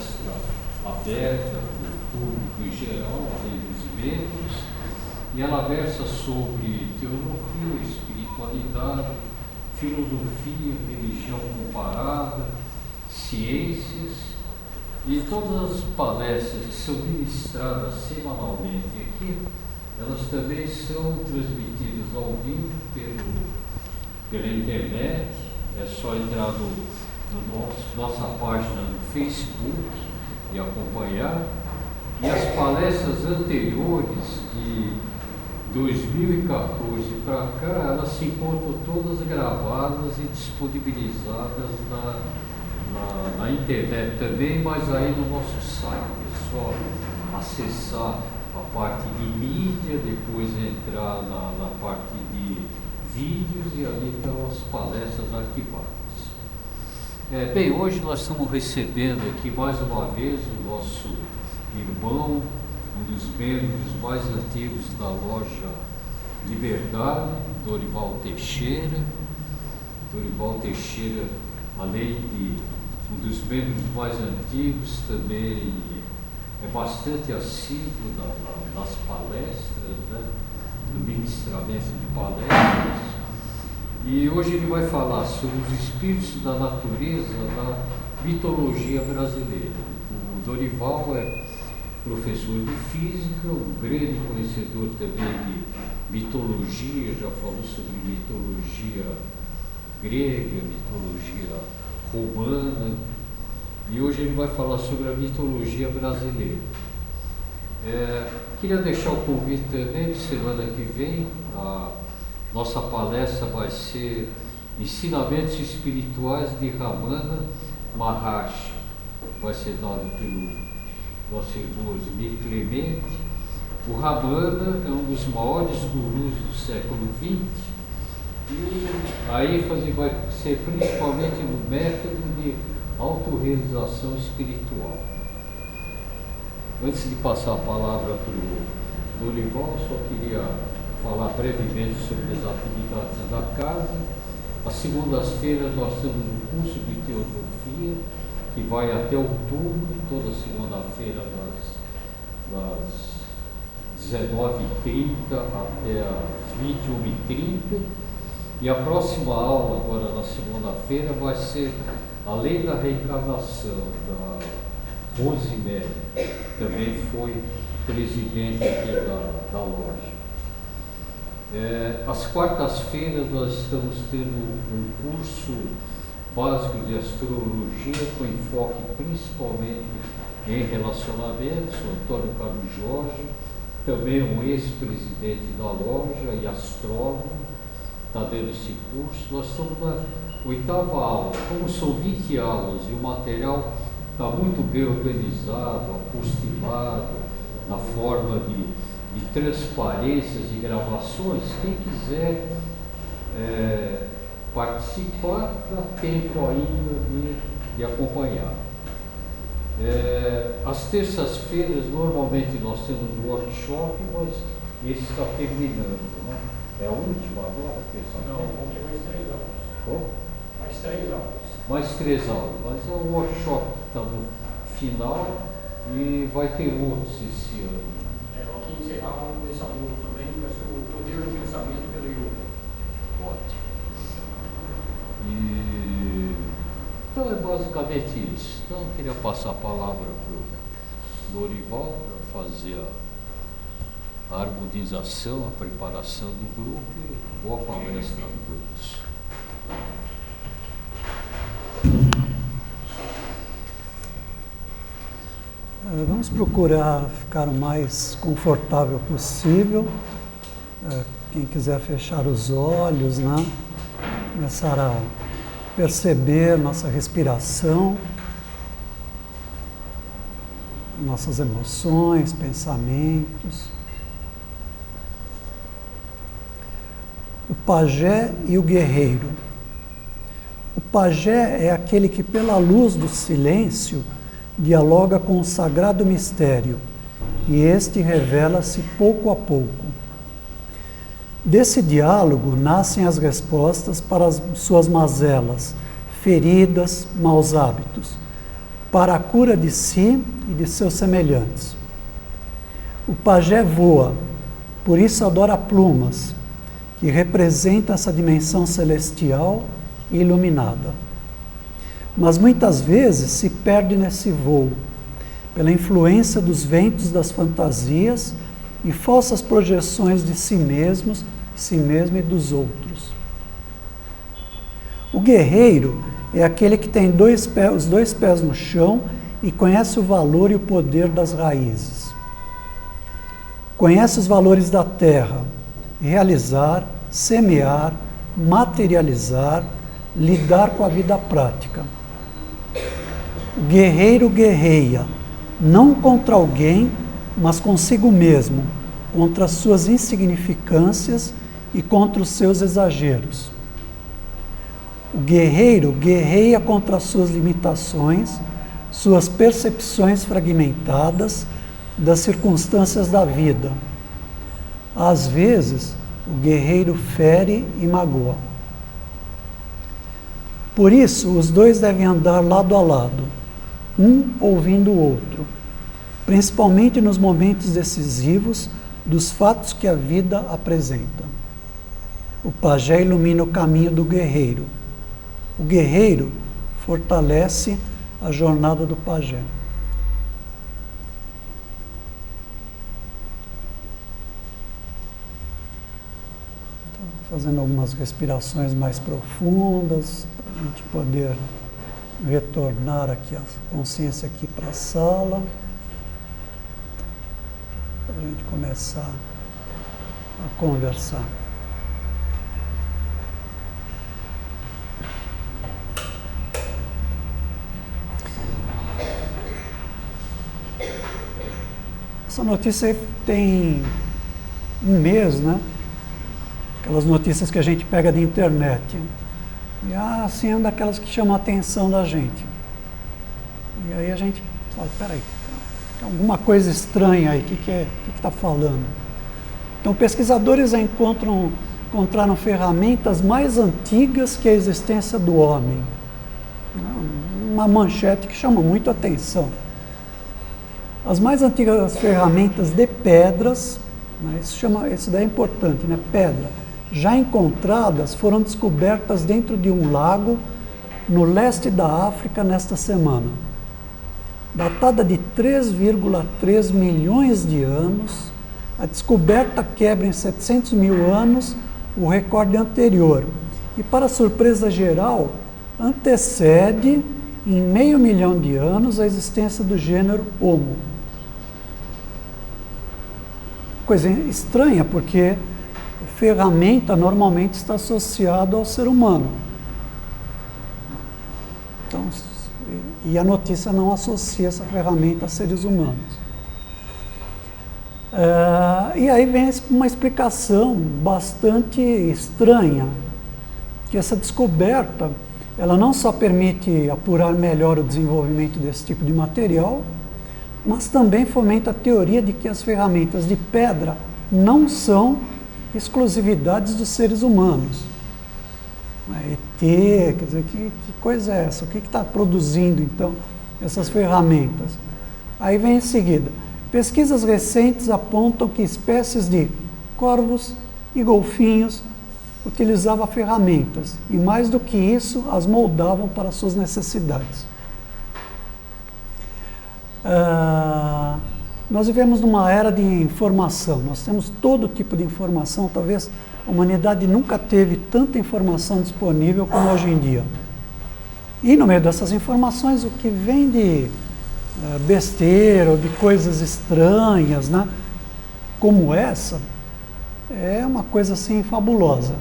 palestra aberta para o público em geral, além dos membros, e ela versa sobre teologia, espiritualidade, filosofia, religião comparada, ciências, e todas as palestras que são ministradas semanalmente aqui, elas também são transmitidas ao vivo pela internet. É só entrar nossa página no Facebook e acompanhar. E as palestras anteriores, de 2014 para cá, elas se encontram todas gravadas e disponibilizadas na internet também, mas aí no nosso site. É só acessar a parte de mídia, depois entrar na parte de vídeos e ali estão as palestras arquivadas. Bem, hoje nós estamos recebendo aqui mais uma vez o nosso irmão, um dos membros mais antigos da loja Liberdade, Dorival Teixeira. Dorival Teixeira, além de um dos membros mais antigos, também é bastante assíduo nas palestras, né? No ministramento de palestras. E hoje ele vai falar sobre os espíritos da natureza na mitologia brasileira. O Dorival é professor de física, um grande conhecedor também de mitologia, já falou sobre mitologia grega, mitologia romana, e hoje ele vai falar sobre a mitologia brasileira. Queria deixar o convite também, semana que vem, a nossa palestra vai ser Ensinamentos Espirituais de Ramana Maharshi. Vai ser dado pelo nosso irmão Osmir Clemente. O Ramana é um dos maiores gurus do século XX, e a ênfase vai ser principalmente no método de autorrealização espiritual. Antes de passar a palavra para o Dorival, só queria falar brevemente sobre as atividades da casa. Às segundas-feiras nós estamos no curso de teosofia, que vai até outubro, toda segunda-feira das 19h30 até as 21h30. E a próxima aula, agora na segunda-feira, vai ser a Lei da Reencarnação, da Rosemary, também foi presidente aqui da loja. Às quartas-feiras nós estamos tendo um curso básico de astrologia com enfoque principalmente em relacionamentos. O Antônio Carlos Jorge, também um ex-presidente da loja e astrólogo, está dando esse curso. Nós estamos na 8ª aula. Como são 20 aulas e o material está muito bem organizado, apostilado, na forma de transparências e gravações, quem quiser participar, dá tempo ainda de acompanhar. Às terças-feiras, normalmente nós temos um workshop, mas esse está terminando, né? É a última agora, terça-feira? Não, vamos ter mais 3 aulas. Oh? Mais 3 aulas. Mais 3 aulas, mas é um workshop que está no final e vai ter outros esse ano. Aqui encerrava esse aluno também, vai ser o poder do pensamento pelo yoga. Ótimo. Então é basicamente isso. Então eu queria passar a palavra para o Dorival para fazer a harmonização, a preparação do grupo e boa palestra a todos. Vamos procurar ficar o mais confortável possível. Quem quiser fechar os olhos, né? Começar a perceber nossa respiração, nossas emoções, pensamentos. O pajé e o guerreiro. O pajé é aquele que, pela luz do silêncio, dialoga com o sagrado mistério, e este revela-se pouco a pouco. Desse diálogo nascem as respostas para as suas mazelas, feridas, maus hábitos. para a cura de si e de seus semelhantes. O pajé voa, por isso adora plumas, que representam essa dimensão celestial e iluminada. Mas muitas vezes se perde nesse voo, pela influência dos ventos das fantasias e falsas projeções de si mesmo e dos outros. O guerreiro é aquele que tem os dois pés no chão e conhece o valor e o poder das raízes. Conhece os valores da terra, realizar, semear, materializar, lidar com a vida prática. O guerreiro guerreia, não contra alguém, mas consigo mesmo, contra as suas insignificâncias e contra os seus exageros. O guerreiro guerreia contra as suas limitações, suas percepções fragmentadas das circunstâncias da vida. Às vezes, o guerreiro fere e magoa. Por isso, os dois devem andar lado a lado, um ouvindo o outro, principalmente nos momentos decisivos dos fatos que a vida apresenta. O pajé ilumina o caminho do guerreiro. O guerreiro fortalece a jornada do pajé. Então, fazendo algumas respirações mais profundas, para a gente poder retornar aqui a consciência aqui para a sala, para a gente começar a conversar. Essa notícia aí tem um mês, né? Aquelas notícias que a gente pega da internet. E assim é uma daquelas que chamam a atenção da gente. E aí a gente fala, peraí, tem alguma coisa estranha aí, o que está falando? Então pesquisadores encontraram ferramentas mais antigas que a existência do homem. Uma manchete que chama muito a atenção. As mais antigas ferramentas de pedras, né, isso daí é importante, né, pedra, já encontradas, foram descobertas dentro de um lago no leste da África nesta semana. Datada de 3,3 milhões de anos, a descoberta quebra em 700 mil anos o recorde anterior e, para surpresa geral, antecede em 500 mil de anos a existência do gênero Homo. Coisa estranha, porque ferramenta normalmente está associado ao ser humano. Então, e a notícia não associa essa ferramenta a seres humanos. E aí vem uma explicação bastante estranha, que essa descoberta, ela não só permite apurar melhor o desenvolvimento desse tipo de material, mas também fomenta a teoria de que as ferramentas de pedra não são exclusividades dos seres humanos. ET, quer dizer, que coisa é essa? O que está produzindo, então, essas ferramentas? Aí vem em seguida, pesquisas recentes apontam que espécies de corvos e golfinhos utilizavam ferramentas, e mais do que isso, as moldavam para suas necessidades. Nós vivemos numa era de informação, nós temos todo tipo de informação, talvez a humanidade nunca teve tanta informação disponível como hoje em dia. E no meio dessas informações, o que vem de besteira ou de coisas estranhas, né, como essa, é uma coisa assim fabulosa.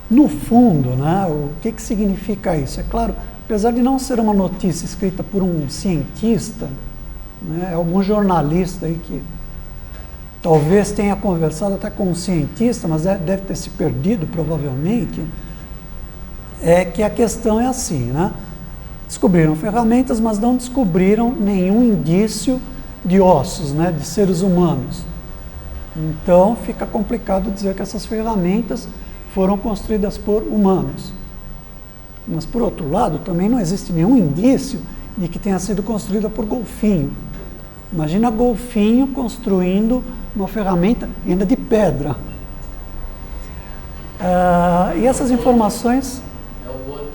No fundo, né, o que significa isso? É claro, apesar de não ser uma notícia escrita por um cientista, né, algum jornalista aí que talvez tenha conversado até com um cientista, mas deve ter se perdido provavelmente, é que a questão é assim, né? Descobriram ferramentas, mas não descobriram nenhum indício de ossos, né, de seres humanos. Então fica complicado dizer que essas ferramentas foram construídas por humanos. Mas, por outro lado, também não existe nenhum indício de que tenha sido construída por Golfinho. Imagina Golfinho construindo uma ferramenta ainda de pedra. E essas informações... É o Boto.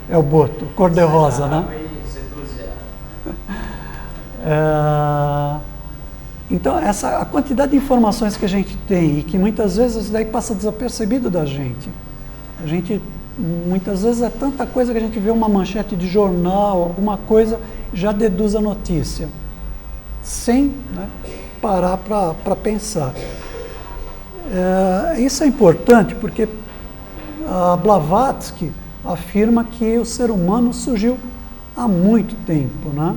É o Boto, cor-de-rosa, né? Então, a quantidade de informações que a gente tem e que muitas vezes daí passa desapercebido da gente. A gente, muitas vezes, é tanta coisa que a gente vê uma manchete de jornal, alguma coisa, já deduz a notícia, sem, né, parar para pensar. Isso é importante porque a Blavatsky afirma que o ser humano surgiu há muito tempo, né,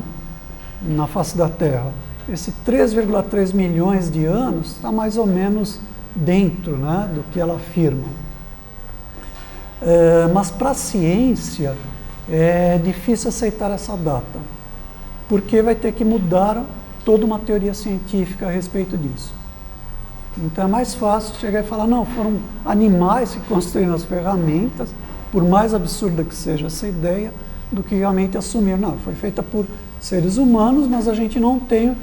na face da Terra. Esse 3,3 milhões de anos está mais ou menos dentro, né, do que ela afirma. Mas para a ciência é difícil aceitar essa data, porque vai ter que mudar toda uma teoria científica a respeito disso. Então é mais fácil chegar e falar, não, foram animais que construíram as ferramentas, por mais absurda que seja essa ideia, do que realmente assumir, não, foi feita por seres humanos, mas a gente não tem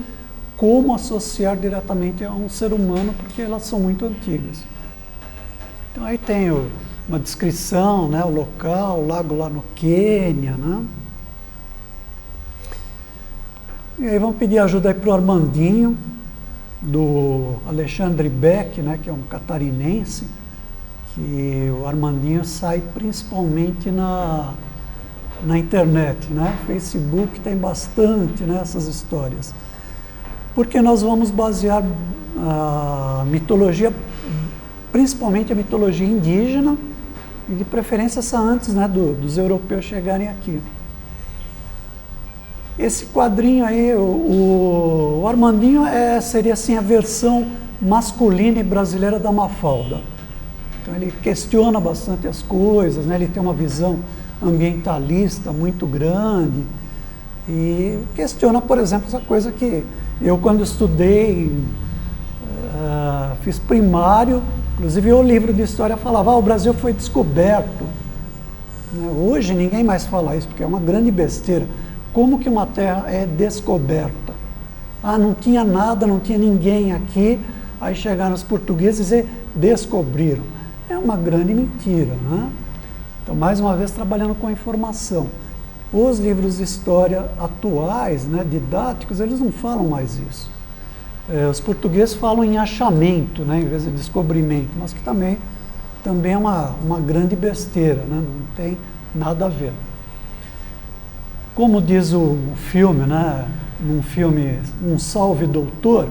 como associar diretamente a um ser humano, porque elas são muito antigas. Então aí tem uma descrição, né, o local, o lago lá no Quênia, né? E aí vamos pedir ajuda aí para o Armandinho, do Alexandre Beck, né, que é um catarinense, que o Armandinho sai principalmente na internet, né? Facebook tem bastante, né, essas histórias. Porque nós vamos basear a mitologia, principalmente a mitologia indígena, e de preferência essa antes, né, dos europeus chegarem aqui. Esse quadrinho aí, o Armandinho seria assim a versão masculina e brasileira da Mafalda. Então ele questiona bastante as coisas, né? Ele tem uma visão ambientalista muito grande e questiona, por exemplo, essa coisa que eu, quando estudei, fiz primário, inclusive o livro de história falava, o Brasil foi descoberto. Hoje ninguém mais fala isso, porque é uma grande besteira. Como que uma terra é descoberta? Não tinha nada, não tinha ninguém aqui, aí chegaram os portugueses e descobriram. É uma grande mentira, né? Então, mais uma vez, trabalhando com a informação. Os livros de história atuais, né, didáticos, eles não falam mais isso. Os portugueses falam em achamento, né, em vez de descobrimento, mas que também é uma grande besteira, né, não tem nada a ver. Como diz o filme, né, num filme Um Salve Doutor,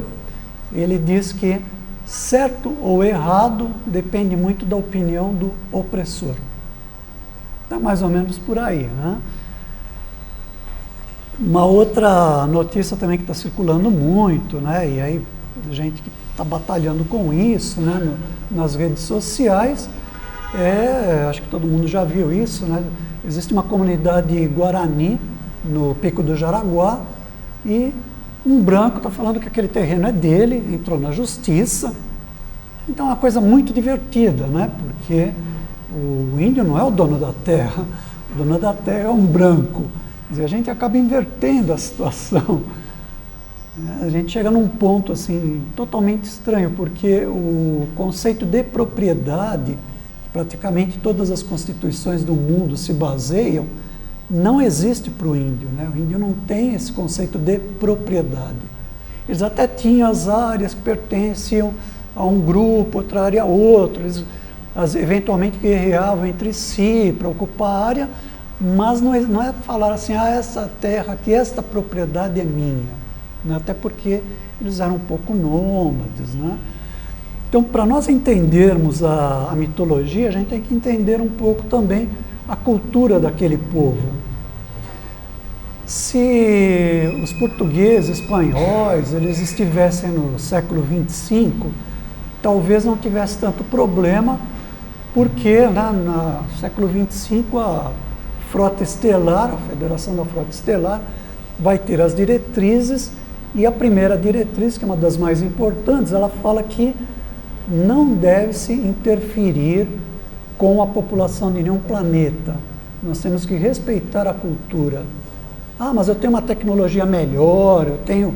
ele diz que certo ou errado depende muito da opinião do opressor. Está mais ou menos por aí, né? Uma outra notícia também que está circulando muito, né, e aí gente que está batalhando com isso, né, nas redes sociais, acho que todo mundo já viu isso, né? Existe uma comunidade guarani no Pico do Jaraguá e um branco está falando que aquele terreno é dele, entrou na justiça. Então é uma coisa muito divertida, né? Porque o índio não é o dono da terra, o dono da terra é um branco. Quer dizer, a gente acaba invertendo a situação. A gente chega num ponto assim totalmente estranho, porque o conceito de propriedade, praticamente todas as constituições do mundo se baseiam, não existe para o índio, né? O índio não tem esse conceito de propriedade. Eles até tinham as áreas que pertenciam a um grupo, outra área a outro, eles eventualmente guerreavam entre si para ocupar a área, mas não é falar assim, essa terra aqui, esta propriedade é minha, né? Até porque eles eram um pouco nômades, né? Então, para nós entendermos a mitologia, a gente tem que entender um pouco também a cultura daquele povo. Se os portugueses, espanhóis, eles estivessem no século 25, talvez não tivesse tanto problema, porque, né, no século 25 a Frota Estelar, a Federação da Frota Estelar, vai ter as diretrizes, e a primeira diretriz, que é uma das mais importantes, ela fala que não deve-se interferir com a população de nenhum planeta. Nós temos que respeitar a cultura. Ah, mas eu tenho uma tecnologia melhor, eu tenho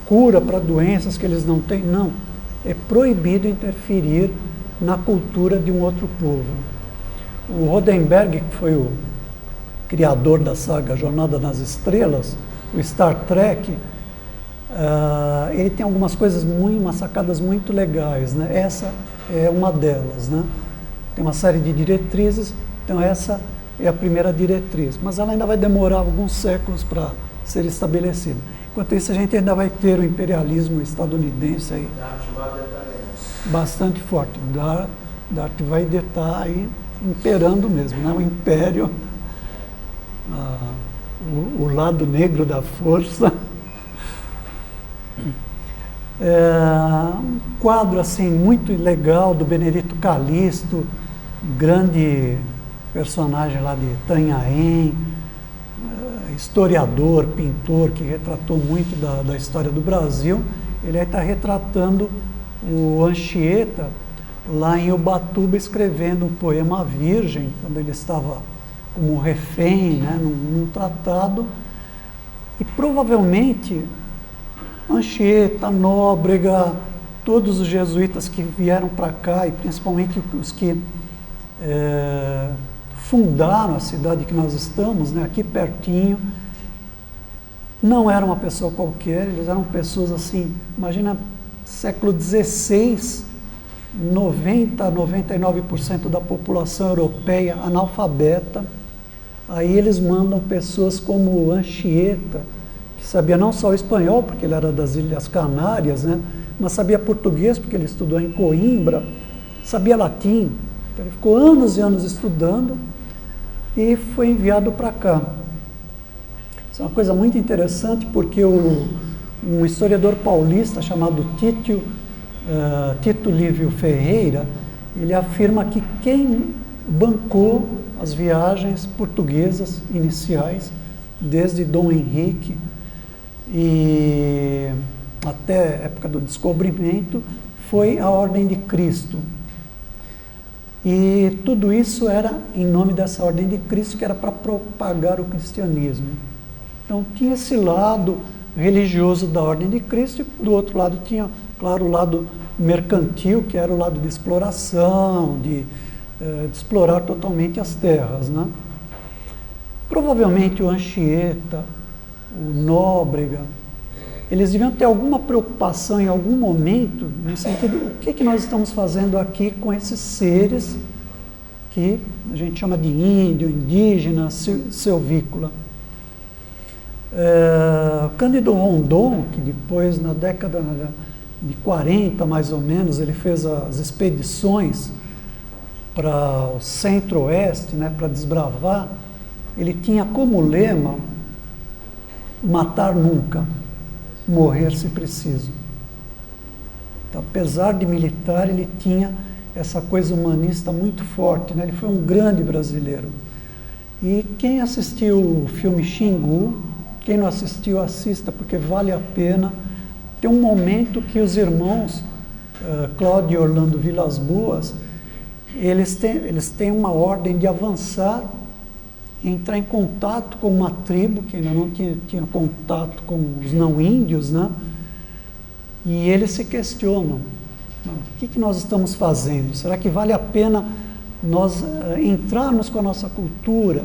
cura para doenças que eles não têm. Não, é proibido interferir na cultura de um outro povo. O Roddenberry, que foi o criador da saga Jornada nas Estrelas, o Star Trek, ele tem algumas coisas umas sacadas muito legais, né? Essa é uma delas, né? Tem uma série de diretrizes, então essa é a primeira diretriz, mas ela ainda vai demorar alguns séculos para ser estabelecida. Enquanto isso, a gente ainda vai ter o imperialismo estadunidense aí bastante forte. Darth Vader está aí imperando mesmo, né? O império, o lado negro da força. Um quadro assim muito legal do Benedito Calixto, grande personagem lá de Itanhaém, historiador, pintor, que retratou muito da história do Brasil. Ele aí está retratando o Anchieta lá em Ubatuba, escrevendo um poema virgem, quando ele estava como refém, né, num tratado, e provavelmente Anchieta, Nóbrega, todos os jesuítas que vieram para cá, e principalmente os que fundaram a cidade que nós estamos, né, aqui pertinho, não era uma pessoa qualquer, eles eram pessoas assim, imagina, século XVI, 99% da população europeia analfabeta, aí eles mandam pessoas como Anchieta, que sabia não só o espanhol, porque ele era das Ilhas Canárias, né, mas sabia português, porque ele estudou em Coimbra, sabia latim, então ele ficou anos e anos estudando e foi enviado para cá. Isso é uma coisa muito interessante, porque um historiador paulista chamado Tito Lívio Ferreira, ele afirma que quem bancou as viagens portuguesas iniciais, desde Dom Henrique e até a época do descobrimento, foi a Ordem de Cristo. E tudo isso era em nome dessa Ordem de Cristo, que era para propagar o cristianismo. Então tinha esse lado religioso da Ordem de Cristo, e do outro lado tinha, claro, o lado mercantil, que era o lado de exploração, de explorar totalmente as terras, né? Provavelmente o Anchieta, o Nóbrega, eles deviam ter alguma preocupação em algum momento, no sentido, o que nós estamos fazendo aqui com esses seres que a gente chama de índio, indígena, silvícola. Cândido Rondon, que depois, na década de 40, mais ou menos, ele fez as expedições para o centro-oeste, né, para desbravar, ele tinha como lema matar nunca, morrer se preciso. Então, apesar de militar, ele tinha essa coisa humanista muito forte, né? Ele foi um grande brasileiro. E quem assistiu o filme Xingu, quem não assistiu, assista, porque vale a pena. Tem um momento que os irmãos Cláudio e Orlando Vilas Boas, eles têm uma ordem de avançar, entrar em contato com uma tribo que ainda não tinha contato com os não índios, né? E eles se questionam, o que nós estamos fazendo? Será que vale a pena nós entrarmos com a nossa cultura?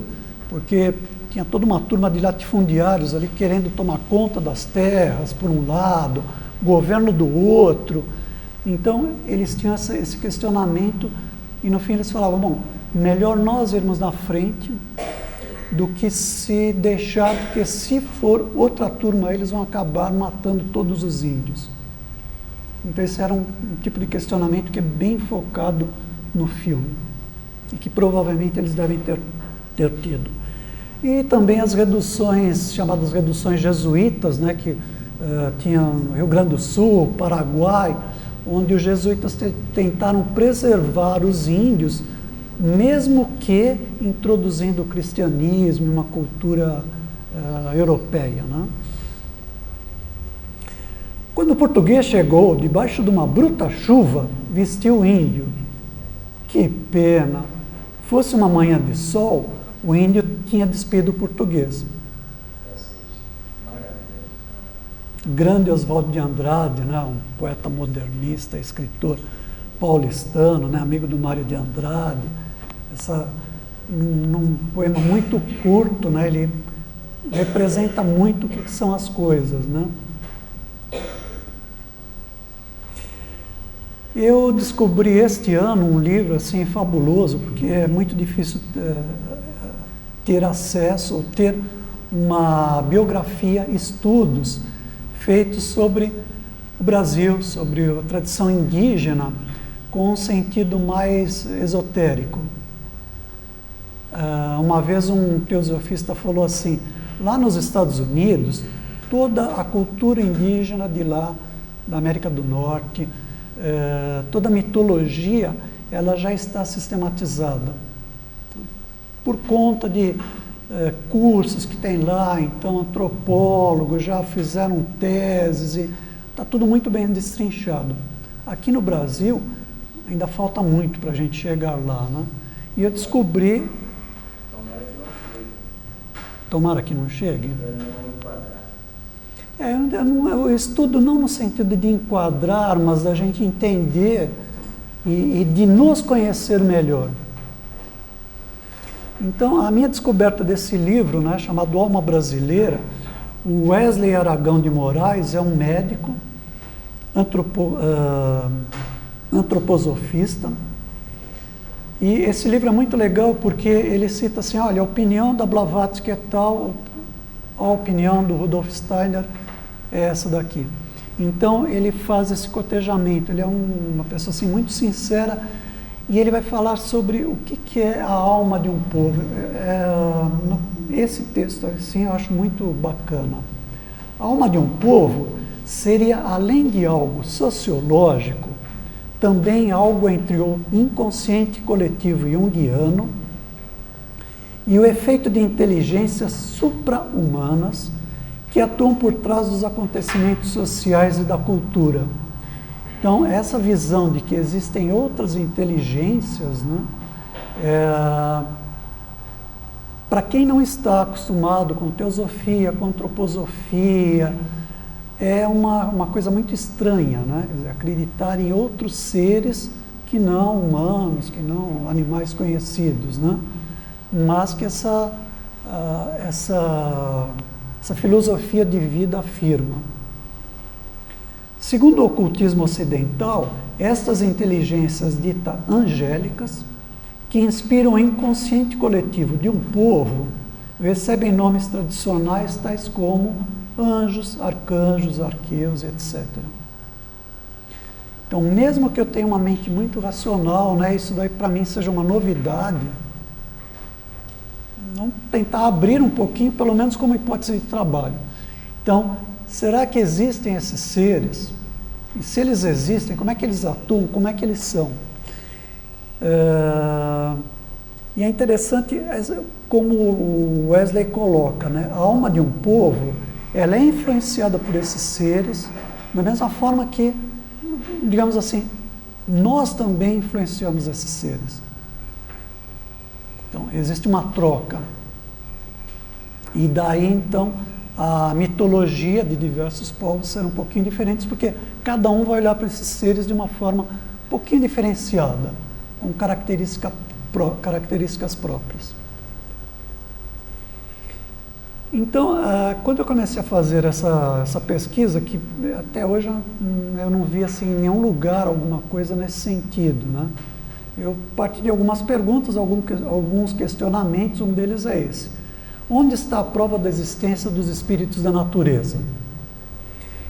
Porque tinha toda uma turma de latifundiários ali querendo tomar conta das terras, por um lado, governo do outro. Então, eles tinham esse questionamento e, no fim, eles falavam, bom, melhor nós irmos na frente do que se deixar, porque se for outra turma, eles vão acabar matando todos os índios. Então, esse era um tipo de questionamento que é bem focado no filme e que provavelmente eles devem ter tido. E também as reduções, chamadas reduções jesuítas, né, que tinham no Rio Grande do Sul, Paraguai, onde os jesuítas tentaram preservar os índios, mesmo que introduzindo o cristianismo, uma cultura europeia, né? Quando o português chegou, debaixo de uma bruta chuva, vestiu o índio. Que pena! Fosse uma manhã de sol, o índio tinha despido o português. grande Oswald de Andrade, né, um poeta modernista, escritor paulistano, né, amigo do Mário de Andrade. Num poema muito curto, né, ele representa muito o que são as coisas, né? Eu descobri este ano um livro assim fabuloso, porque é muito difícil ter acesso, ou ter uma biografia, estudos feitos sobre o Brasil, sobre a tradição indígena, com um sentido mais esotérico. Uma vez um teosofista falou assim: lá nos Estados Unidos, toda a cultura indígena de lá, da América do Norte, toda a mitologia, ela já está sistematizada por conta de cursos que tem lá. Então antropólogos já fizeram teses e está tudo muito bem destrinchado. Aqui no Brasil ainda falta muito para a gente chegar lá, né? E eu descobri, tomara que não chegue. Eu estudo não no sentido de enquadrar, mas da gente entender e de nos conhecer melhor. Então, a minha descoberta desse livro, né, chamado Alma Brasileira, o Wesley Aragão de Moraes é um médico, antroposofista, e esse livro é muito legal porque ele cita assim: olha, a opinião da Blavatsky é tal, a opinião do Rudolf Steiner é essa daqui. Então ele faz esse cotejamento, ele é uma pessoa assim muito sincera, e ele vai falar sobre o que é a alma de um povo. Esse texto assim eu acho muito bacana. A alma de um povo seria, além de algo sociológico, também algo entre o inconsciente coletivo junguiano e o efeito de inteligências supra-humanas que atuam por trás dos acontecimentos sociais e da cultura. Então, essa visão de que existem outras inteligências, né, para quem não está acostumado com teosofia, com antroposofia, é uma coisa muito estranha, né? Acreditar em outros seres que não humanos, que não animais conhecidos, né? Mas que essa filosofia de vida afirma. Segundo o ocultismo ocidental, estas inteligências ditas angélicas, que inspiram o inconsciente coletivo de um povo, recebem nomes tradicionais tais como anjos, arcanjos, arqueus, etc. Então, mesmo que eu tenha uma mente muito racional, né, isso daí para mim seja uma novidade, vamos tentar abrir um pouquinho, pelo menos como hipótese de trabalho. Então, será que existem esses seres? E se eles existem, como é que eles atuam? Como é que eles são? E é interessante como o Wesley coloca, né? A alma de um povo, ela é influenciada por esses seres, da mesma forma que, digamos assim, nós também influenciamos esses seres. Então, existe uma troca. E daí, então, a mitologia de diversos povos será um pouquinho diferentes, porque cada um vai olhar para esses seres de uma forma um pouquinho diferenciada, com características próprias. Então, quando eu comecei a fazer essa pesquisa, que até hoje eu não vi assim, em nenhum lugar alguma coisa nesse sentido, né? Eu parti de algumas perguntas, alguns questionamentos, um deles é esse: onde está a prova da existência dos espíritos da natureza?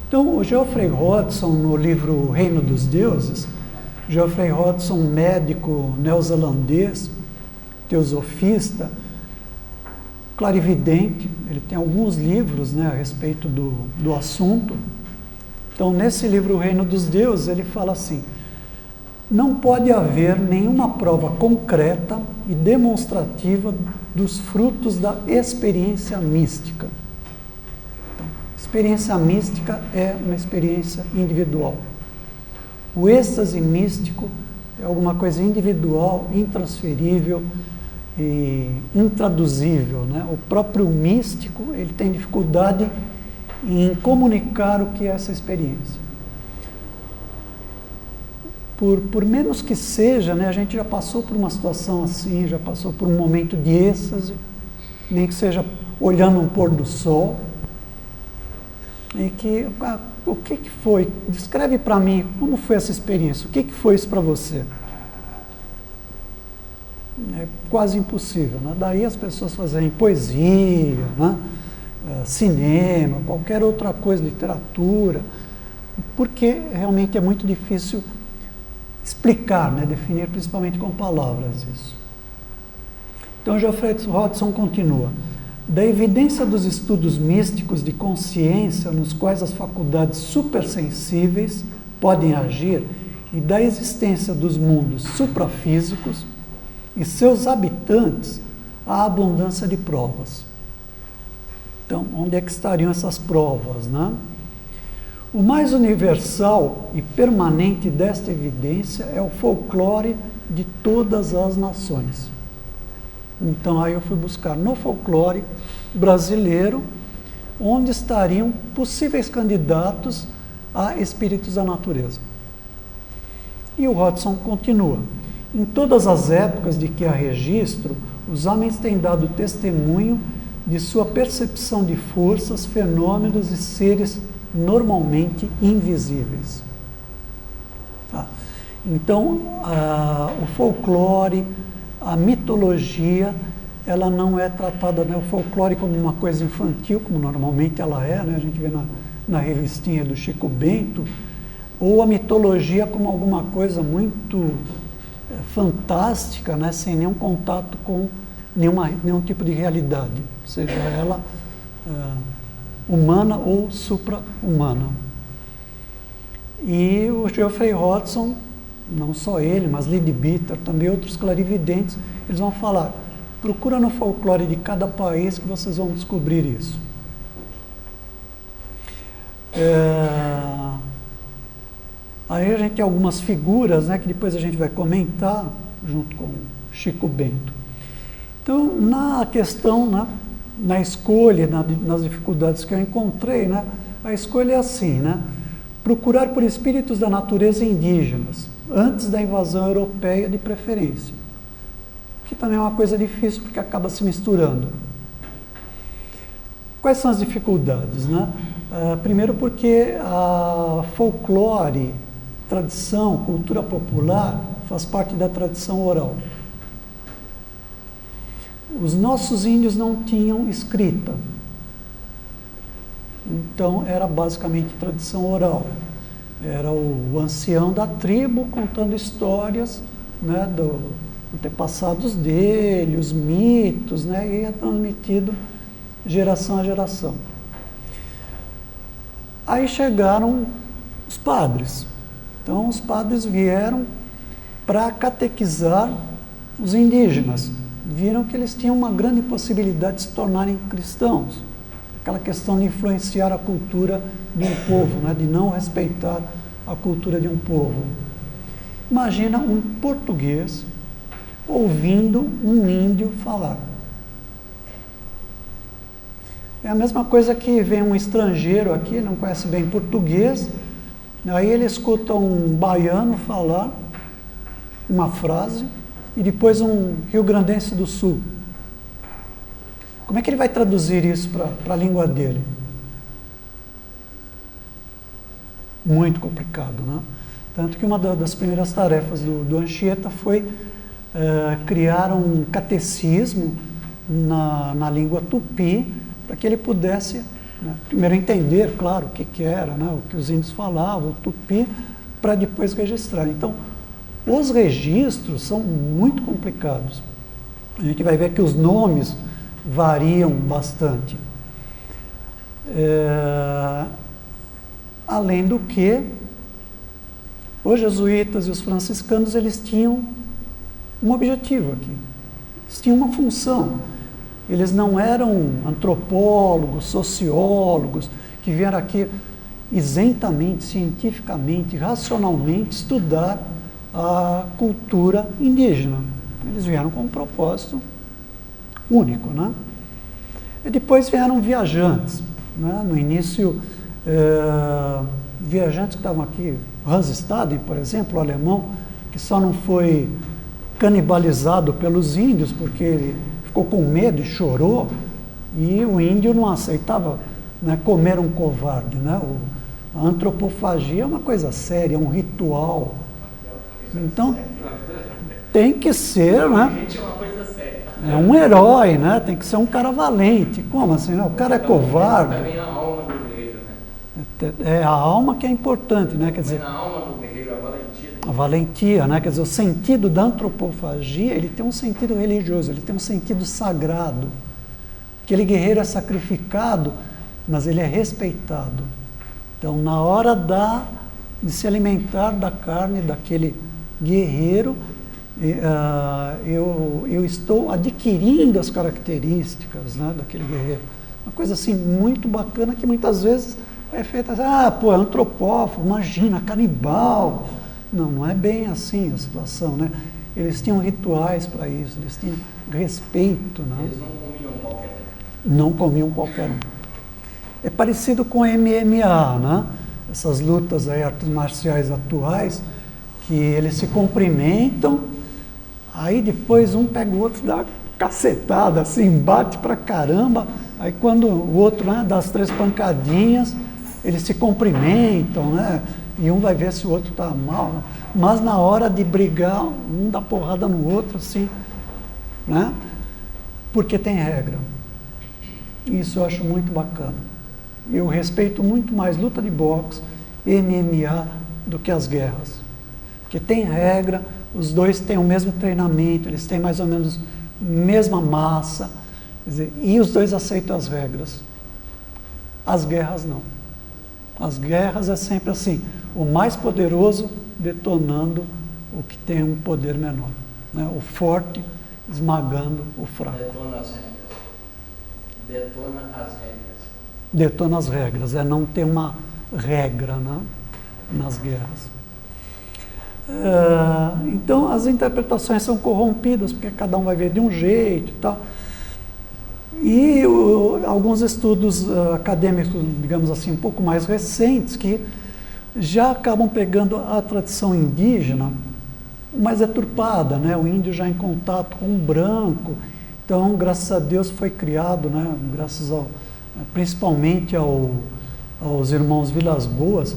Então, o Geoffrey Hodgson, no livro Reino dos Deuses, Geoffrey Hodgson, médico neozelandês, teosofista, clarividente, ele tem alguns livros, né, a respeito do assunto. Então, nesse livro O Reino dos Deuses, ele fala assim: não pode haver nenhuma prova concreta e demonstrativa dos frutos da experiência mística. Então, experiência mística é uma experiência individual. O êxtase místico é alguma coisa individual, intransferível e intraduzível, né? O próprio místico, ele tem dificuldade em comunicar o que é essa experiência. Por menos que seja, né, a gente já passou por uma situação assim, já passou por um momento de êxtase, nem que seja olhando um pôr do sol, e que, o que foi? Descreve para mim, como foi essa experiência, o que foi isso para você? É quase impossível, né? Daí as pessoas fazem poesia, né? Cinema, qualquer outra coisa, literatura, porque realmente é muito difícil explicar, né? Definir principalmente com palavras isso. Então Geoffrey Hodgson continua. Da evidência dos estudos místicos de consciência nos quais as faculdades supersensíveis podem agir e da existência dos mundos suprafísicos e seus habitantes, há abundância de provas. Então, onde é que estariam essas provas, né? O mais universal e permanente desta evidência é o folclore de todas as nações. Então, aí eu fui buscar no folclore brasileiro onde estariam possíveis candidatos a espíritos da natureza. E o Hodgson continua. Em todas as épocas de que há registro, os homens têm dado testemunho de sua percepção de forças, fenômenos e seres normalmente invisíveis. Tá? Então, o folclore, a mitologia, ela não é tratada, né, o folclore como uma coisa infantil, como normalmente ela é, né, a gente vê na revistinha do Chico Bento, ou a mitologia como alguma coisa muito fantástica, né, sem nenhum contato com nenhum tipo de realidade, seja ela humana ou supra-humana. E o Geoffrey Hodgson, não só ele, mas Leadbeater, também outros clarividentes, eles vão falar, procura no folclore de cada país que vocês vão descobrir isso. Aí a gente tem algumas figuras, né, que depois a gente vai comentar, junto com Chico Bento. Então, na questão, né, na escolha, nas dificuldades que eu encontrei, né, a escolha é assim, né, procurar por espíritos da natureza indígenas, antes da invasão europeia de preferência, que também é uma coisa difícil porque acaba se misturando. Quais são as dificuldades, né? Primeiro porque a folclore, tradição, cultura popular faz parte da tradição oral. Os nossos índios não tinham escrita, então era basicamente tradição oral. Era o ancião da tribo contando histórias, né, dos antepassados dele, os mitos, né, e é transmitido geração a geração. Aí chegaram os padres. Então os padres vieram para catequizar os indígenas. Viram que eles tinham uma grande possibilidade de se tornarem cristãos. Aquela questão de influenciar a cultura de um povo, né? De não respeitar a cultura de um povo. Imagina um português ouvindo um índio falar. É a mesma coisa que vem um estrangeiro aqui, não conhece bem português, aí ele escuta um baiano falar uma frase, e depois um rio-grandense do sul. Como é que ele vai traduzir isso para a língua dele? Muito complicado, né? Tanto que uma das primeiras tarefas do Anchieta foi criar um catecismo na língua tupi, para que ele pudesse, né, primeiro entender, claro, o que era, né, o que os índios falavam, o tupi, para depois registrar. Então, os registros são muito complicados. A gente vai ver que os nomes variam bastante. Além do que, os jesuítas e os franciscanos, eles tinham um objetivo aqui. Eles tinham uma função. Eles não eram antropólogos, sociólogos, que vieram aqui isentamente, cientificamente, racionalmente estudar a cultura indígena. Eles vieram com um propósito único, né? E depois vieram viajantes. né? No início, viajantes que estavam aqui, Hans Staden, por exemplo, o alemão, que só não foi canibalizado pelos índios, porque ele ficou com medo e chorou, e o índio não aceitava, né, comer um covarde. Né? A antropofagia é uma coisa séria, é um ritual. Então, tem que ser, né? É um herói, né? Tem que ser um cara valente. Como assim? Né? O cara é covarde. Também a alma do guerreiro, né? É a alma que é importante, né? Quer dizer, A alma do guerreiro, a valentia. a valentia, né? Quer dizer, o sentido da antropofagia, ele tem um sentido religioso, ele tem um sentido sagrado. Aquele guerreiro é sacrificado, mas ele é respeitado. Então, na hora de se alimentar da carne daquele guerreiro, eu estou adquirindo as características, né, daquele guerreiro. Uma coisa assim muito bacana que muitas vezes é feita assim, antropófago, imagina, canibal. Não, não é bem assim a situação, né? Eles tinham rituais para isso, eles tinham respeito, né? Eles não comiam qualquer um. Não comiam qualquer um. É parecido com MMA, né? Essas lutas aí, artes marciais atuais, que eles se cumprimentam, aí depois um pega o outro, dá uma cacetada, assim, bate pra caramba, aí quando o outro, né, dá as 3 pancadinhas, eles se cumprimentam, né? E um vai ver se o outro tá mal, né? Mas na hora de brigar, um dá porrada no outro, assim, né? Porque tem regra. Isso eu acho muito bacana. Eu respeito muito mais luta de boxe, MMA, do que as guerras. Porque tem regra, os dois têm o mesmo treinamento, eles têm mais ou menos a mesma massa, quer dizer, e os dois aceitam as regras. As guerras não. As guerras é sempre assim, o mais poderoso detonando o que tem um poder menor, né? O forte esmagando o fraco. Detona as regras. Detona as regras. Detona as regras, é não ter uma regra, né, nas guerras. Então as interpretações são corrompidas, porque cada um vai ver de um jeito e tal. E alguns estudos acadêmicos, digamos assim, um pouco mais recentes, que já acabam pegando a tradição indígena mais deturpada, né? O índio já em contato com o branco. Então, graças a Deus foi criado, né? Graças principalmente aos irmãos Vilas Boas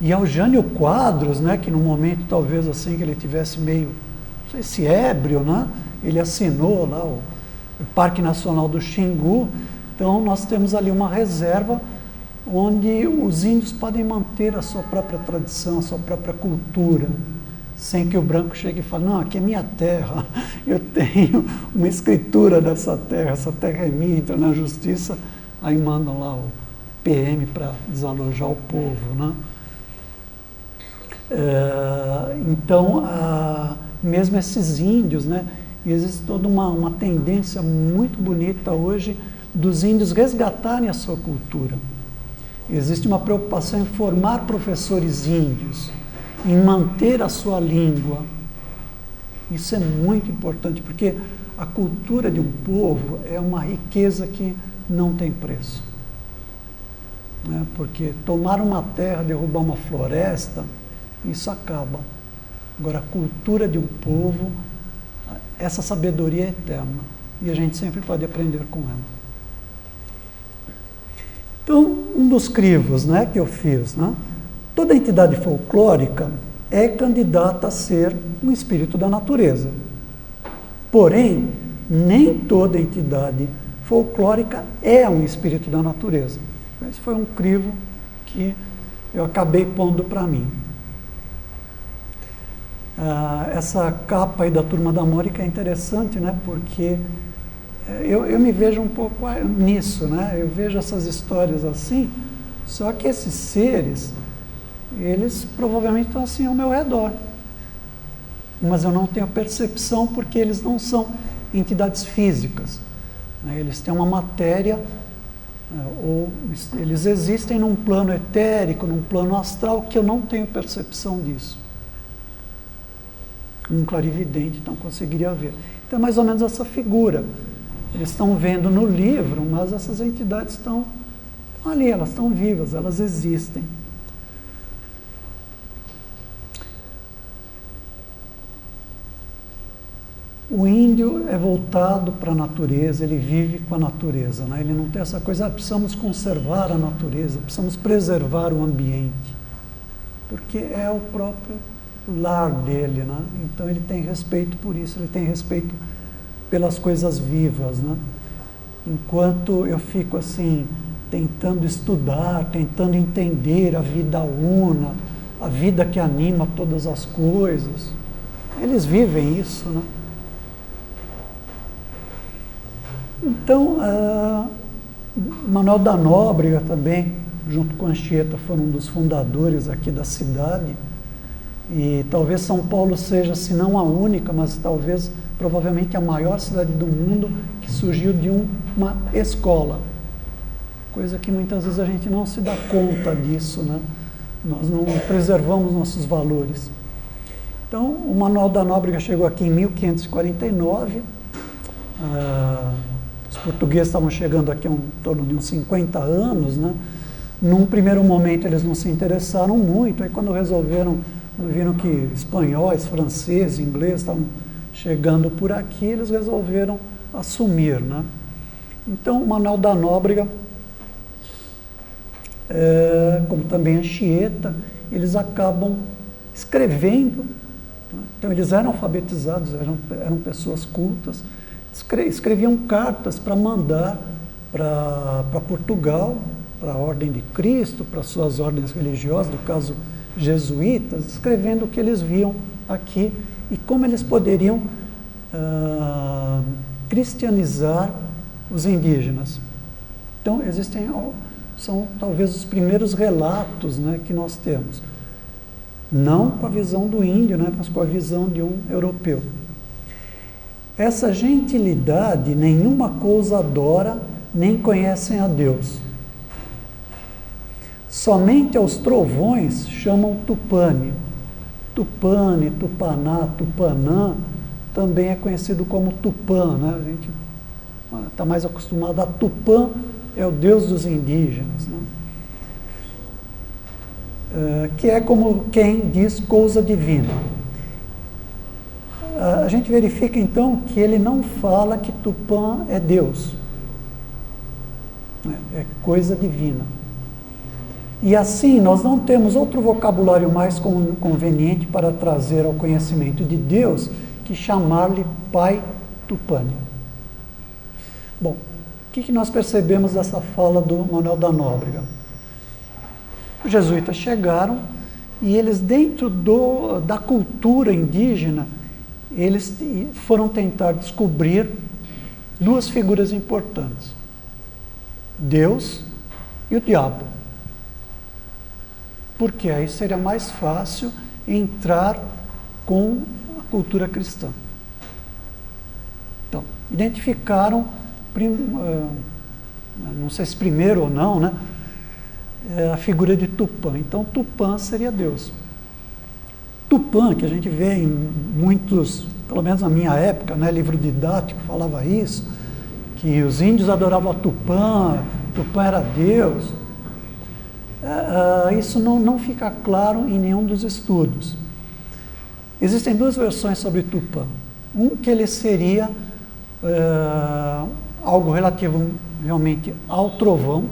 e ao Jânio Quadros, né? Que no momento talvez assim que ele tivesse meio, não sei se ébrio, né? Ele assinou lá o Parque Nacional do Xingu. Então nós temos ali uma reserva onde os índios podem manter a sua própria tradição, a sua própria cultura, sem que o branco chegue e fale, não, aqui é minha terra, eu tenho uma escritura dessa terra, essa terra é minha, entra na justiça, aí mandam lá o PM para desalojar o povo, né? Então, mesmo esses índios, né? E existe toda uma tendência muito bonita hoje dos índios resgatarem a sua cultura. Existe uma preocupação em formar professores índios, em manter a sua língua. Isso é muito importante, porque a cultura de um povo é uma riqueza que não tem preço. Né? Porque tomar uma terra, derrubar uma floresta, isso acaba. Agora, a cultura de um povo, essa sabedoria é eterna, e a gente sempre pode aprender com ela. Então, um dos crivos, né, que eu fiz, né, toda entidade folclórica é candidata a ser um espírito da natureza. Porém, nem toda entidade folclórica é um espírito da natureza. Esse foi um crivo que eu acabei pondo para mim. Essa capa aí da Turma da Mônica é interessante, né, porque eu me vejo um pouco nisso, né? Eu vejo essas histórias assim, só que esses seres, eles provavelmente estão assim ao meu redor. Mas eu não tenho percepção porque eles não são entidades físicas, né? Eles têm uma matéria, ou eles existem num plano etérico, num plano astral, que eu não tenho percepção disso. Um clarividente então conseguiria ver. Então é mais ou menos essa figura. Eles estão vendo no livro, mas essas entidades estão ali, elas estão vivas, elas existem. O índio é voltado para a natureza, ele vive com a natureza, né? Ele não tem essa coisa, precisamos conservar a natureza, precisamos preservar o ambiente, porque é o próprio lar dele, né? Então ele tem respeito por isso, ele tem respeito pelas coisas vivas, né? Enquanto eu fico assim, tentando estudar, tentando entender a vida una, a vida que anima todas as coisas, eles vivem isso, né? Então, Manuel da Nóbrega também, junto com Anchieta, foram um dos fundadores aqui da cidade. E talvez São Paulo seja, se não a única, mas talvez, provavelmente a maior cidade do mundo que surgiu de uma escola. Coisa que muitas vezes a gente não se dá conta disso, né? Nós não preservamos nossos valores. Então, o Manuel da Nóbrega chegou aqui em 1549. Os portugueses estavam chegando aqui em torno de uns 50 anos, né? Num primeiro momento eles não se interessaram muito, aí quando viram que espanhóis, franceses, ingleses estavam chegando por aqui, eles resolveram assumir, né? Então, o Manuel da Nóbrega, como também Anchieta, eles acabam escrevendo, né? Então eles eram alfabetizados, eram pessoas cultas, escreviam cartas para mandar para Portugal, para a Ordem de Cristo, para suas ordens religiosas, no caso jesuítas, escrevendo o que eles viam aqui e como eles poderiam cristianizar os indígenas. Então, são talvez os primeiros relatos, né, que nós temos. Não com a visão do índio, né, mas com a visão de um europeu. Essa gentilidade nenhuma coisa adora, nem conhecem a Deus. Somente aos trovões chamam Tupane. Tupane, Tupaná, Tupanã, também é conhecido como Tupã, né? A gente está mais acostumado a Tupã, é o Deus dos indígenas, né? Que é como quem diz coisa divina. A gente verifica então que ele não fala que Tupã é Deus, é coisa divina. E assim, nós não temos outro vocabulário mais conveniente para trazer ao conhecimento de Deus que chamar-lhe Pai Tupani. Bom, o que nós percebemos dessa fala do Manuel da Nóbrega? Os jesuítas chegaram e eles, dentro da cultura indígena, eles foram tentar descobrir duas figuras importantes: Deus e o diabo. Porque aí seria mais fácil entrar com a cultura cristã. Então, identificaram, não sei se primeiro ou não, né, a figura de Tupã. Então, Tupã seria Deus. Tupã, que a gente vê em muitos, pelo menos na minha época, né, livro didático falava isso, que os índios adoravam a Tupã, Tupã era Deus. Isso não fica claro em nenhum dos estudos. Existem duas versões sobre Tupã. Que ele seria algo relativo realmente ao trovão.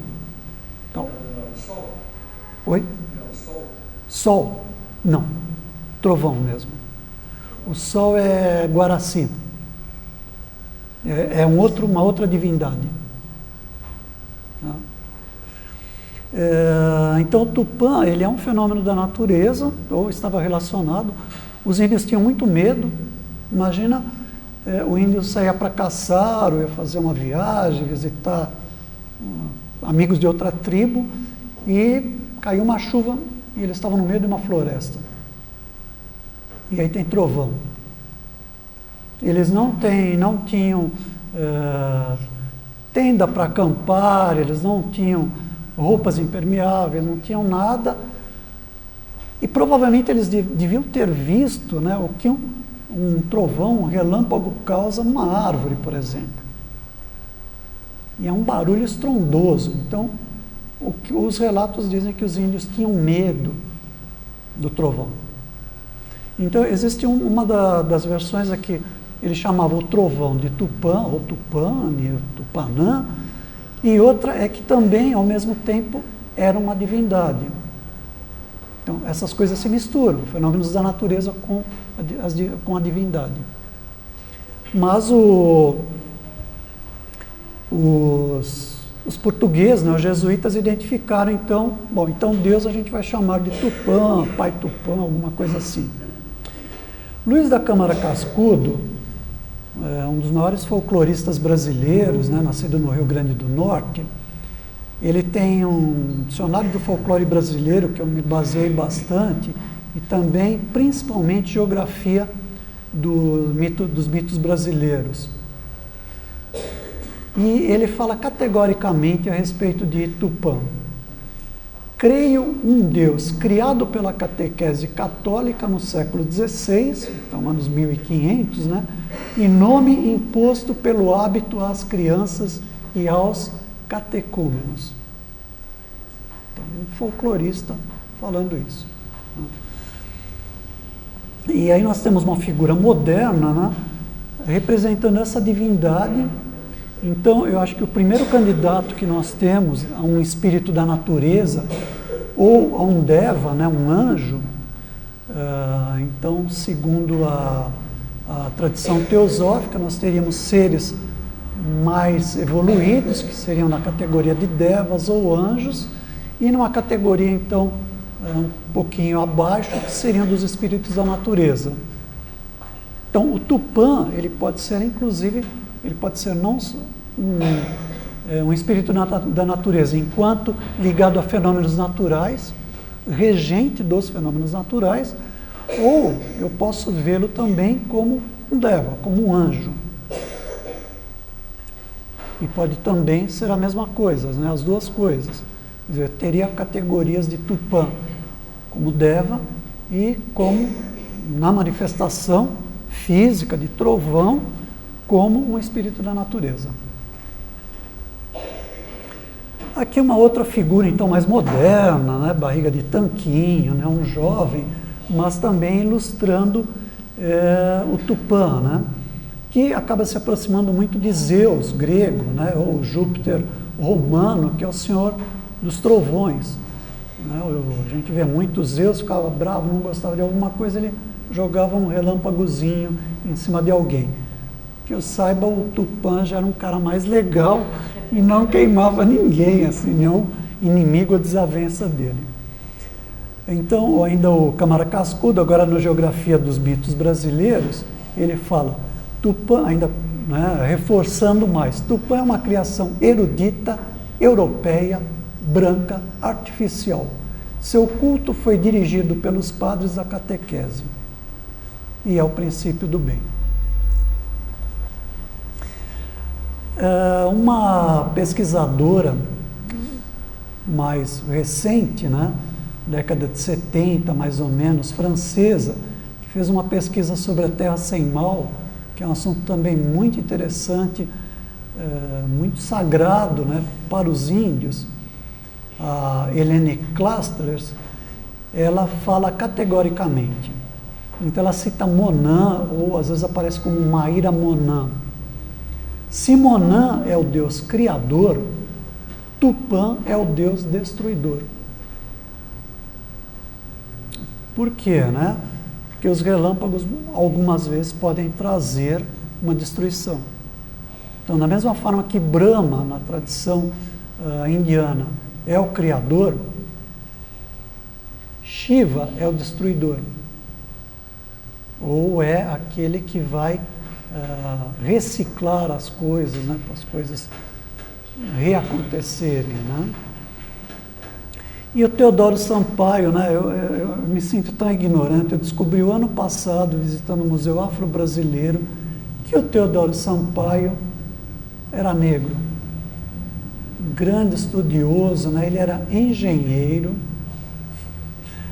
Então, Sol. Oi? Sol. Sol? Não. Trovão mesmo. O Sol é Guaraci. É uma outra divindade. Tá? Então, o Tupã, ele é um fenômeno da natureza, ou estava relacionado. Os índios tinham muito medo. Imagina, o índio saía para caçar, ou ia fazer uma viagem, visitar amigos de outra tribo, e caiu uma chuva, e eles estavam no meio de uma floresta. E aí tem trovão. Eles não tinham tenda para acampar, eles não tinham roupas impermeáveis, não tinham nada, e provavelmente eles deviam ter visto, né, o que um trovão, um relâmpago causa numa árvore, por exemplo. E é um barulho estrondoso. Então, Os relatos dizem que os índios tinham medo do trovão. Então, existe uma das versões aqui, ele chamava o trovão de Tupã, ou Tupane, ou Tupanã, e outra é que também, ao mesmo tempo, era uma divindade. Então, essas coisas se misturam, fenômenos da natureza com a divindade. Mas os portugueses, né, os jesuítas, identificaram, então, então Deus a gente vai chamar de Tupã, Pai Tupã, alguma coisa assim. Luiz da Câmara Cascudo, um dos maiores folcloristas brasileiros, né, nascido no Rio Grande do Norte, ele tem um dicionário do folclore brasileiro, que eu me baseei bastante, e também, principalmente, geografia dos mitos brasileiros. E ele fala categoricamente a respeito de Tupã. Creio um Deus criado pela catequese católica no século XVI, então anos 1500, né? E nome imposto pelo hábito às crianças e aos catecúmenos. Então, um folclorista falando isso. E aí nós temos uma figura moderna, né, representando essa divindade. Então, eu acho que o primeiro candidato que nós temos a um espírito da natureza, ou a um deva, né, um anjo, então, segundo a tradição teosófica, nós teríamos seres mais evoluídos, que seriam na categoria de devas ou anjos, e numa categoria, então, um pouquinho abaixo, que seriam dos espíritos da natureza. Então, o Tupã, ele pode ser, inclusive, ele pode ser não um espírito da natureza, enquanto ligado a fenômenos naturais, regente dos fenômenos naturais, ou eu posso vê-lo também como um deva, como um anjo. E pode também ser a mesma coisa, né? As duas coisas. Quer dizer, teria categorias de Tupã como deva e como, na manifestação física de trovão, como um espírito da natureza. Aqui uma outra figura, então, mais moderna, né? Barriga de tanquinho, né? Um jovem, mas também ilustrando o Tupã, né? Que acaba se aproximando muito de Zeus, grego, né? Ou Júpiter romano, que é o senhor dos trovões. Né? A gente vê muito Zeus, ficava bravo, não gostava de alguma coisa, ele jogava um relâmpagozinho em cima de alguém. Que eu saiba, o Tupã já era um cara mais legal e não queimava ninguém, assim, nenhum inimigo ou desavença dele. Então, ainda o Câmara Cascudo, agora na Geografia dos Mitos Brasileiros, ele fala, Tupã, ainda, né, reforçando mais, Tupã é uma criação erudita, europeia, branca, artificial. Seu culto foi dirigido pelos padres da catequese. E é o princípio do bem. Uma pesquisadora mais recente, né, década de 70, mais ou menos, francesa, que fez uma pesquisa sobre a Terra Sem Mal, que é um assunto também muito interessante, muito sagrado, né, para os índios, a Helene Clastrers, ela fala categoricamente. Então ela cita Monan, ou às vezes aparece como Maíra Monan. Se Monan é o Deus criador, Tupã é o Deus destruidor. Por quê, né? Porque os relâmpagos algumas vezes podem trazer uma destruição. Então, da mesma forma que Brahma, na tradição indiana, é o criador, Shiva é o destruidor. Ou é aquele que vai reciclar as coisas, né, para as coisas reacontecerem, né? E o Teodoro Sampaio, né, eu me sinto tão ignorante, eu descobri o ano passado, visitando o Museu Afro-Brasileiro, que o Teodoro Sampaio era negro, grande estudioso, né, ele era engenheiro.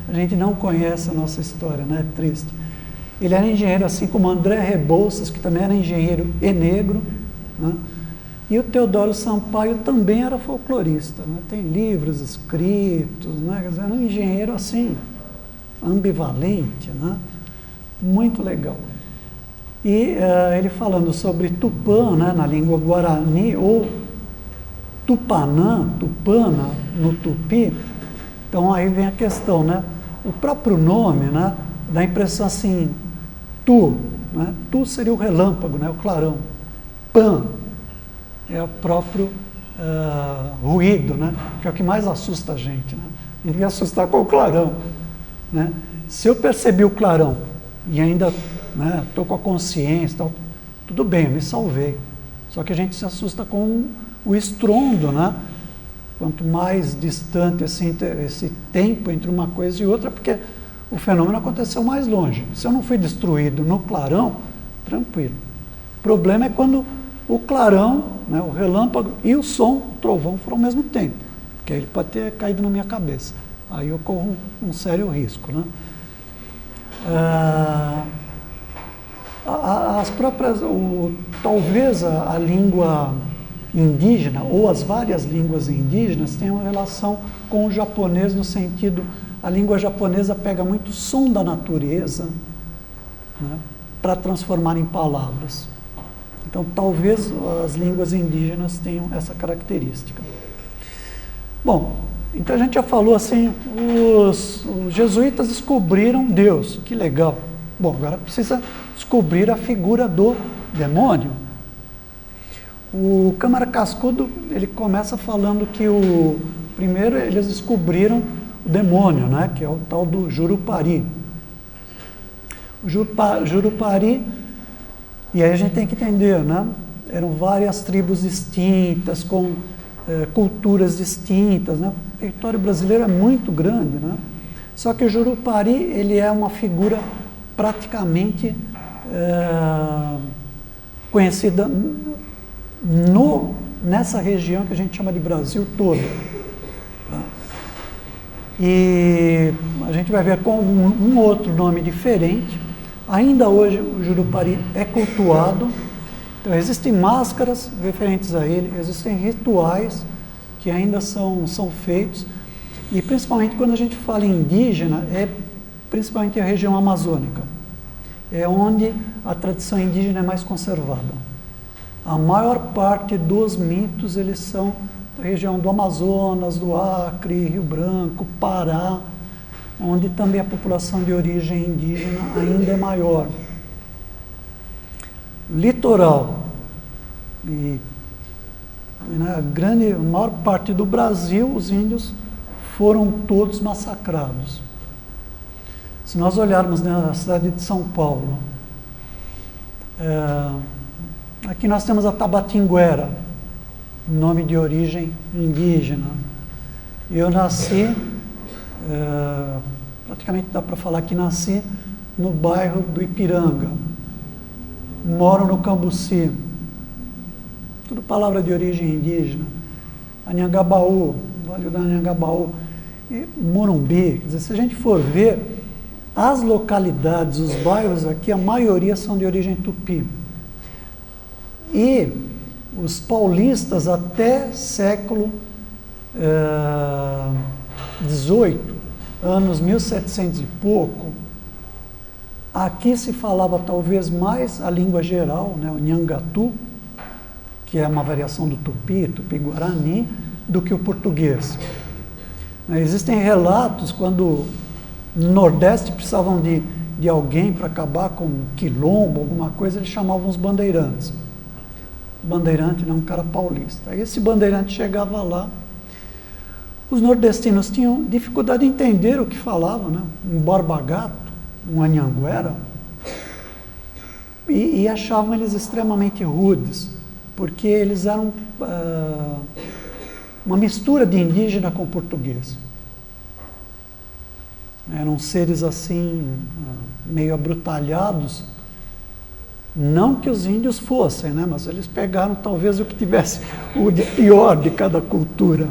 A gente não conhece a nossa história, né, é triste. Ele era engenheiro, assim como André Rebouças, que também era engenheiro e negro, né? E o Teodoro Sampaio também era folclorista, né? Tem livros escritos, né? Quer dizer, era um engenheiro assim, ambivalente, né? Muito legal. E ele falando sobre Tupã, né, na língua guarani, ou Tupanã, Tupana, no Tupi. Então aí vem a questão, né? O próprio nome, né, dá a impressão assim, tu, né? Tu seria o relâmpago, né, o clarão. Pan é o próprio ruído, né, que é o que mais assusta a gente, né? A gente devia assustar com o clarão, né? Se eu percebi o clarão e ainda estou com a consciência, tal, tudo bem, eu me salvei. Só que a gente se assusta com o estrondo, né? Quanto mais distante assim, esse tempo entre uma coisa e outra, porque o fenômeno aconteceu mais longe. Se eu não fui destruído no clarão, tranquilo. O problema é quando o clarão, né, o relâmpago e o som, o trovão, foram ao mesmo tempo, porque ele pode ter caído na minha cabeça. Aí ocorre um sério risco, né? As próprias, talvez a língua indígena, ou as várias línguas indígenas, tenham relação com o japonês, no sentido, a língua japonesa pega muito som da natureza, né, para transformar em palavras. Então, talvez as línguas indígenas tenham essa característica. Bom, então a gente já falou assim, os jesuítas descobriram Deus, que legal. Bom, agora precisa descobrir a figura do demônio. O Câmara Cascudo, ele começa falando que primeiro eles descobriram o demônio, né, que é o tal do Jurupari. O Jurupari, e aí a gente tem que entender, né, eram várias tribos distintas, com culturas distintas, né? O território brasileiro é muito grande, né? Só que o Jurupari, ele é uma figura praticamente conhecida nessa região que a gente chama de Brasil todo. Tá? E a gente vai ver com um outro nome diferente. Ainda hoje o Jurupari é cultuado. Então existem máscaras referentes a ele, existem rituais que ainda são feitos. E principalmente quando a gente fala em indígena, é principalmente a região amazônica. É onde a tradição indígena é mais conservada. A maior parte dos mitos, eles são da região do Amazonas, do Acre, Rio Branco, Pará, onde também a população de origem indígena ainda é maior. Litoral. E na maior parte do Brasil, os índios foram todos massacrados. Se nós olharmos na cidade de São Paulo, aqui nós temos a Tabatinguera, nome de origem indígena. Eu nasci, praticamente dá para falar que nasci no bairro do Ipiranga. Moro no Cambuci. Tudo palavra de origem indígena. Anhangabaú, Vale do Anhangabaú, e Morumbi. Quer dizer, se a gente for ver, as localidades, os bairros aqui, a maioria são de origem tupi. E os paulistas até século XVIII, anos 1700 e pouco, aqui se falava talvez mais a língua geral, né, o Nhangatu, que é uma variação do tupi, tupi-guarani, do que o português. Existem relatos quando no Nordeste precisavam de alguém para acabar com um quilombo, alguma coisa, eles chamavam os bandeirantes. Bandeirante não, um cara paulista. Aí esse bandeirante chegava lá, os nordestinos tinham dificuldade de entender o que falavam, né? Um borba-gato, um anhanguera, e achavam eles extremamente rudes, porque eles eram uma mistura de indígena com português. Eram seres assim, meio abrutalhados. Não que os índios fossem, né? Mas eles pegaram talvez o que tivesse o de pior de cada cultura.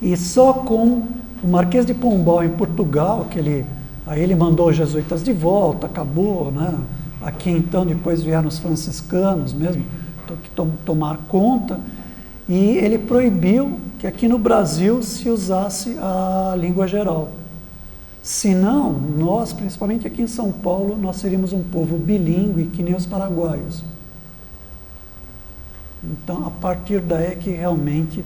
E só com o Marquês de Pombal em Portugal, aí ele mandou os jesuítas de volta, acabou, né? Aqui então depois vieram os franciscanos mesmo, tomar conta, e ele proibiu que aqui no Brasil se usasse a língua geral. Senão, nós, principalmente aqui em São Paulo, nós seríamos um povo bilíngue, que nem os paraguaios. Então, a partir daí é que realmente...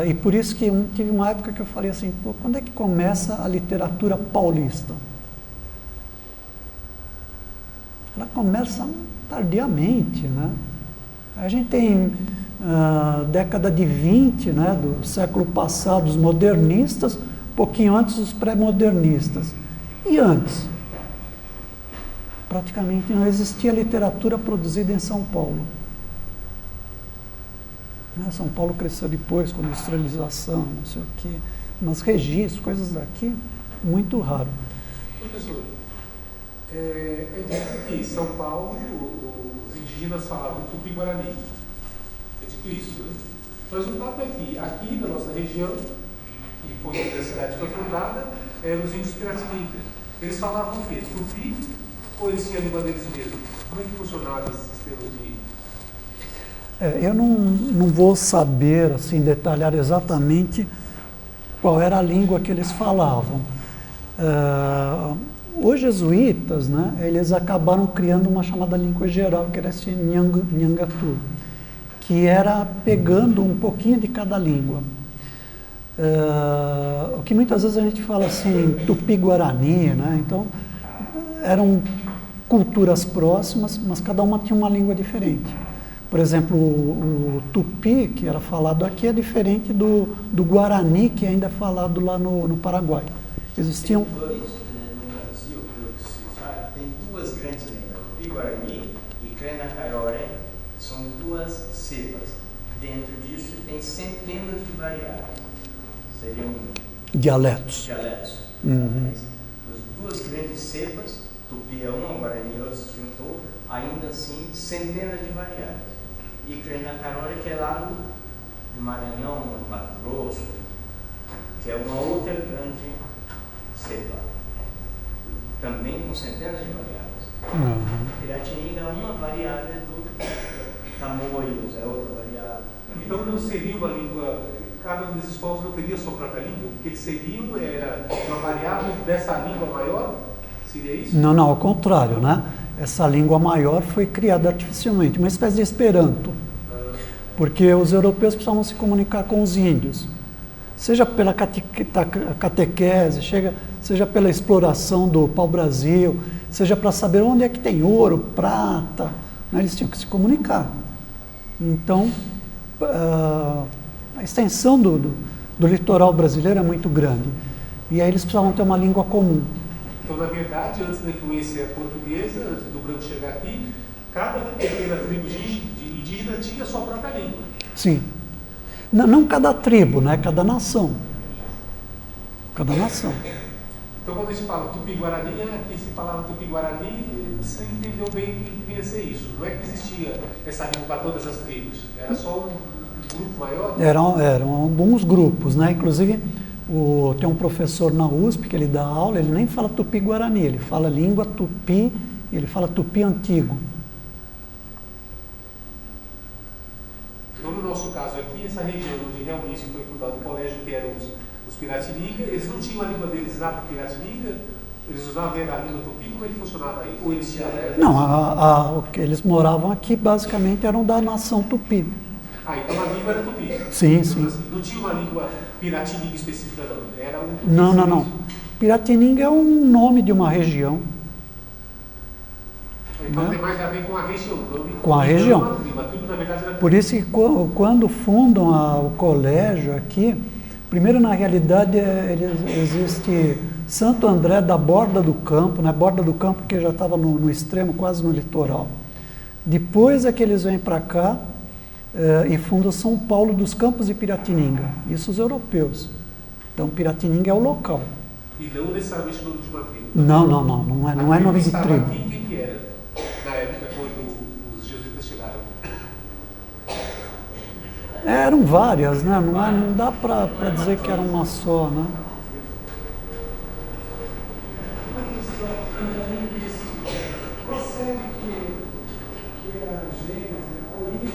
e por isso que tive uma época que eu falei assim, pô, quando é que começa a literatura paulista? Ela começa tardiamente, né? A gente tem década de 20, né, do século passado, os modernistas, um pouquinho antes os pré-modernistas. E antes? Praticamente não existia literatura produzida em São Paulo. São Paulo cresceu depois, com industrialização, não sei o quê, mas registros, coisas daqui, muito raro. Professor, é dito que em São Paulo os indígenas falavam Tupi-Guarani. É dito isso, né? Mas o fato é que aqui na nossa região, que foi onde a cidade foi fundada, eram os índios Piratininga. Eles falavam o quê? Tupi ou eles tinham a língua deles mesmo? Como é que funcionava esse sistema de... Eu não vou saber assim, detalhar exatamente qual era a língua que eles falavam. Os jesuítas, né, eles acabaram criando uma chamada língua geral, que era esse Nhangatu, que era pegando um pouquinho de cada língua. O que muitas vezes a gente fala assim, Tupi-Guarani, né? Então eram culturas próximas, mas cada uma tinha uma língua diferente. Por exemplo, o Tupi, que era falado aqui, é diferente do Guarani, que ainda é falado lá no Paraguai. Existiam... No Brasil, pelo que se sabe, tem duas grandes línguas, Tupi-Guarani e Crena-Cairore, são duas cepas. Dentro disso tem centenas de variáveis. Seriam dialetos. Uhum. As duas grandes cepas, Tupi é uma, Guarani é outra, se juntou, ainda assim, centenas de variáveis. E Crena-Cairore, que é lá no Maranhão, no Mato Grosso, que é uma outra grande cepa, também com centenas de variáveis. Uhum. Piratininga é uma variável do Tamoios, é outra variável. Então não seria uma língua, cada um desses povos não teria sua própria língua? O que eles seriam era uma variável dessa língua maior? Seria isso? Não, ao contrário, né? Essa língua maior foi criada artificialmente, uma espécie de Esperanto, porque os europeus precisavam se comunicar com os índios, seja pela catequese, seja pela exploração do pau-brasil, seja para saber onde é que tem ouro, prata, né? Eles tinham que se comunicar. Então, a extensão do litoral brasileiro é muito grande, e aí eles precisavam ter uma língua comum. Então, na verdade, antes da influência portuguesa, antes do branco chegar aqui, cada pequena tribo indígena tinha a sua própria língua. Sim. Não cada tribo, né? Cada nação. Cada nação. Então, quando a gente fala Tupi-Guarani, aqui se falava Tupi-Guarani, você entendeu bem o que devia ser isso. Não é que existia essa língua para todas as tribos, era só um grupo maior? Eram alguns grupos, né? Inclusive, tem um professor na USP que ele dá aula, ele nem fala Tupi-Guarani, ele fala língua Tupi, ele fala Tupi antigo. Então, no nosso caso aqui, essa região onde realmente foi fundado o colégio, que eram os Piratininga, eles não tinham a língua deles lá para Piratininga? Eles usavam a língua Tupi? Como é que funcionava aí? Ou eles tinham... Não, o que eles moravam aqui basicamente eram da nação Tupi. Então a língua era Tupi? Sim, sim. Não tinha uma língua Piratininga específica, não? Era um Tupi Não. Piratininga é um nome de uma região. Então tem mais a ver com a região. Com a região. Tudo, na verdade, era... Por isso que quando fundam o colégio aqui, primeiro na realidade existe Santo André da Borda do Campo, né? Borda do Campo que já estava no extremo, quase no litoral. Depois é que eles vêm para cá e fundam São Paulo dos Campos de Piratininga. Isso os europeus. Então Piratininga é o local. E não necessariamente o nome de uma tribo? Não é nome de tribo. Aqui, quem que era? Na época quando os jesuítas chegaram? Eram várias, né? Não dá para dizer que era uma só, né? Procede que a Gênesis, a origem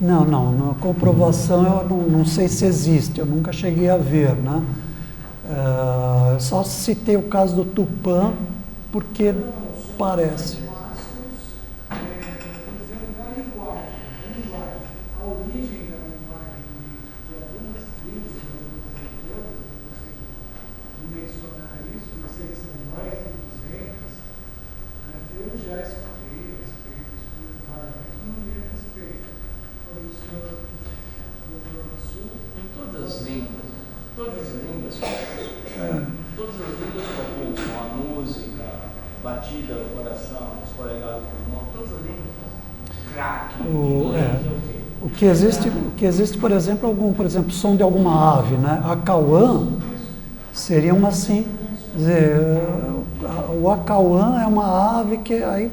Não, na comprovação eu não sei se existe, eu nunca cheguei a ver, né? Eu só citei o caso do Tupã, porque parece. O que existe, por exemplo, som de alguma ave, né? A Acauã seria uma assim, dizer, o Acauã é uma ave que aí,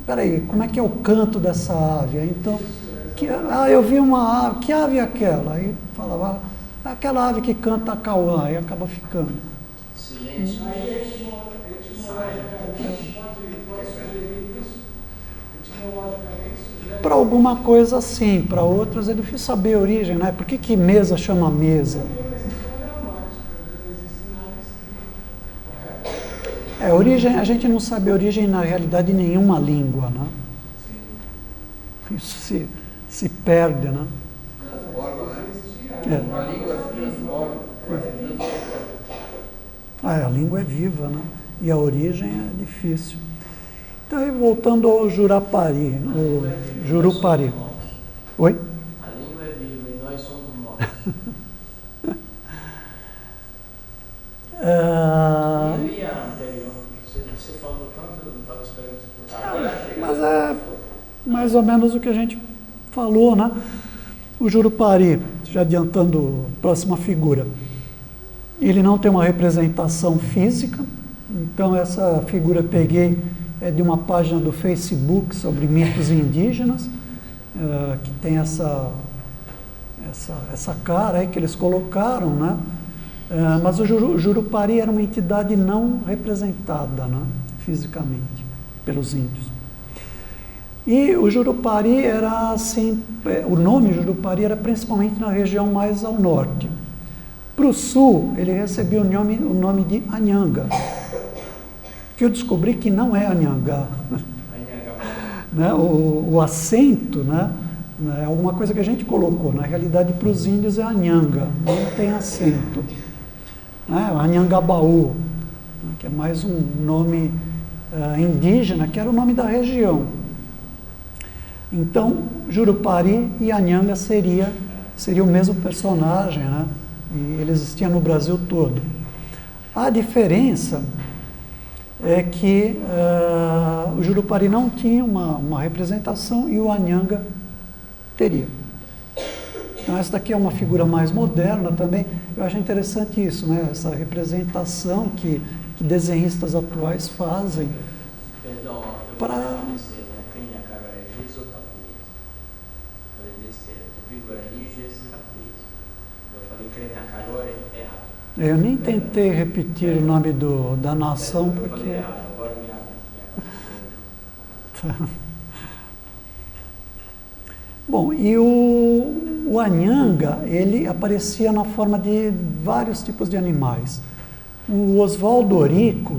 peraí, como é que é o canto dessa ave? Aí, então, eu vi uma ave, que ave é aquela? Aí falava, aquela ave que canta Acauã, aí acaba ficando. Silêncio. Para alguma coisa sim, para outras é difícil saber a origem, né? Por que mesa chama mesa? Origem, a gente não sabe a origem na realidade de nenhuma língua, né? Isso se perde, né? A língua se transforma. A língua é viva, né? E a origem é difícil. Então, aí, voltando ao Jurapari, o Jurupari. Oi? A língua é viva e nós somos mortos. Eu ia anterior, você falou tanto, eu não estava esperando. Mas é mais ou menos o que a gente falou, né? O Jurupari, já adiantando a próxima figura, ele não tem uma representação física, então essa figura eu peguei de uma página do Facebook sobre mitos indígenas, que tem essa cara aí que eles colocaram, né? Mas o Jurupari era uma entidade não representada, né, fisicamente, pelos índios. E o Jurupari era assim, o nome Jurupari era principalmente na região mais ao norte. Para o sul, ele recebia o nome de Anhanga, que eu descobri que não é Anhangá. Né? O acento, né, é alguma coisa que a gente colocou. Na realidade, para os índios é Anhanga, não tem acento. Né? Anhangabaú, que é mais um nome indígena, que era o nome da região. Então, Jurupari e Anhanga seria o mesmo personagem, né? E ele existia no Brasil todo. A diferença é que o Jurupari não tinha uma representação e o Anhanga teria. Então essa daqui é uma figura mais moderna também. Eu acho interessante isso, né? Essa representação que desenhistas atuais fazem. Perdão, para... Eu nem tentei repetir o nome da nação, porque... Bom, e o Anhanga, ele aparecia na forma de vários tipos de animais. O Oswaldo Orico,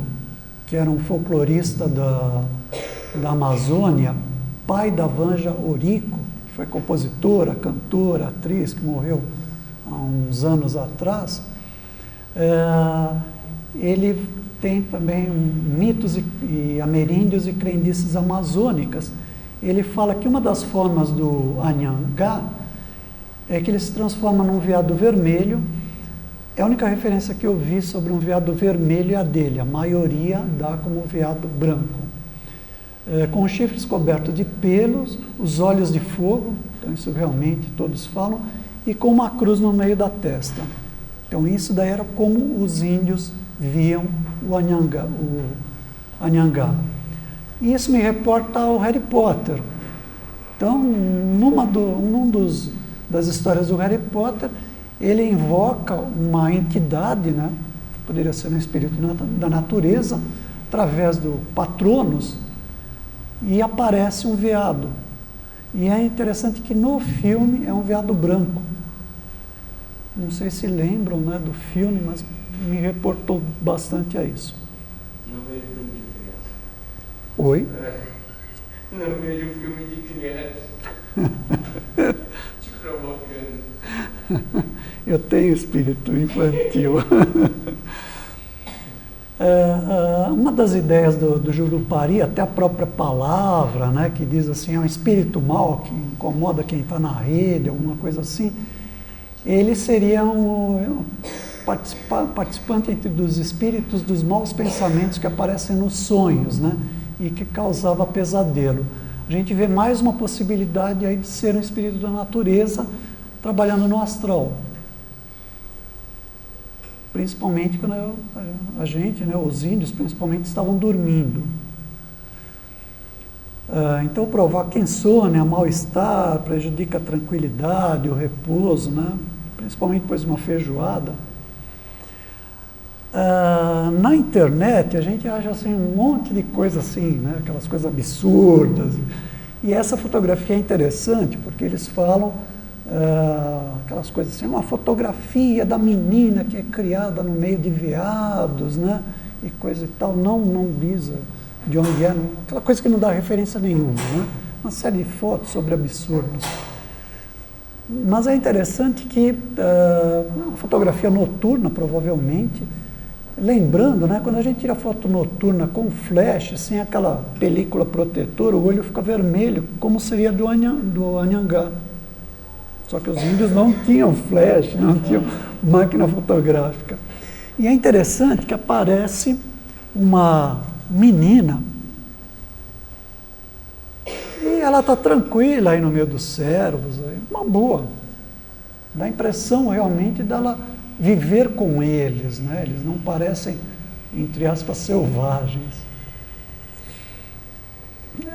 que era um folclorista da Amazônia, pai da Vanja Orico, que foi compositora, cantora, atriz, que morreu há uns anos atrás, ele tem também mitos e ameríndios e crendices amazônicas. Ele fala que uma das formas do Anhangá é que ele se transforma num veado vermelho. É a única referência que eu vi sobre um veado vermelho é a dele. A maioria dá como veado branco. Com os chifres cobertos de pelos, os olhos de fogo, então isso realmente todos falam, e com uma cruz no meio da testa. Então isso daí era como os índios viam o Anhangá. E isso me reporta ao Harry Potter. Então, das histórias do Harry Potter, ele invoca uma entidade, né? Poderia ser um espírito da natureza, através do Patronus, e aparece um veado. E é interessante que no filme é um veado branco. Não sei se lembram, né, do filme, mas me reportou bastante a isso. Não vejo filme de criança. Oi? Não vejo filme de criança. Te provocando. Eu tenho espírito infantil. Uma das ideias do Jurupari, até a própria palavra, né, que diz assim, é um espírito mau que incomoda quem está na rede, alguma coisa assim, ele seria um participante dos espíritos dos maus pensamentos que aparecem nos sonhos, né, e que causava pesadelo. A gente vê mais uma possibilidade aí de ser um espírito da natureza trabalhando no astral. Principalmente quando a gente, né, os índios principalmente, estavam dormindo. Então, provoca insônia, mal-estar, prejudica a tranquilidade, o repouso, né, principalmente depois de uma feijoada. Na internet, a gente acha assim, um monte de coisa assim, né, aquelas coisas absurdas. E essa fotografia é interessante porque eles falam aquelas coisas assim, uma fotografia da menina que é criada no meio de veados, né, e coisa e tal, não diz de onde é, aquela coisa que não dá referência nenhuma, né, uma série de fotos sobre absurdos. Mas é interessante que uma fotografia noturna, provavelmente, lembrando, né, quando a gente tira foto noturna com flash, sem aquela película protetora, o olho fica vermelho, como seria do Anhangá. Só que os índios não tinham flash, não tinham máquina fotográfica. E é interessante que aparece uma menina e ela está tranquila aí no meio dos servos, uma boa. Dá a impressão realmente dela viver com eles, né? Eles não parecem, entre aspas, selvagens.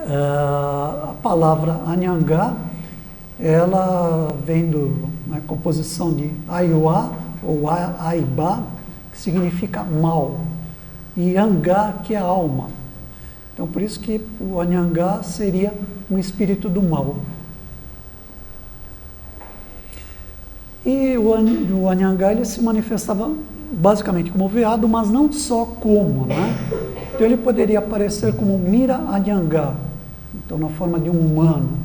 A palavra Anhangá, ela vem da composição de Aiuá ou Aibá, que significa mal, e Angá, que é alma. Então, por isso que o Anhangá seria um espírito do mal. E o Anhangá, ele se manifestava basicamente como veado, mas não só como, né? Então, ele poderia aparecer como Mira Anhangá, então na forma de um humano,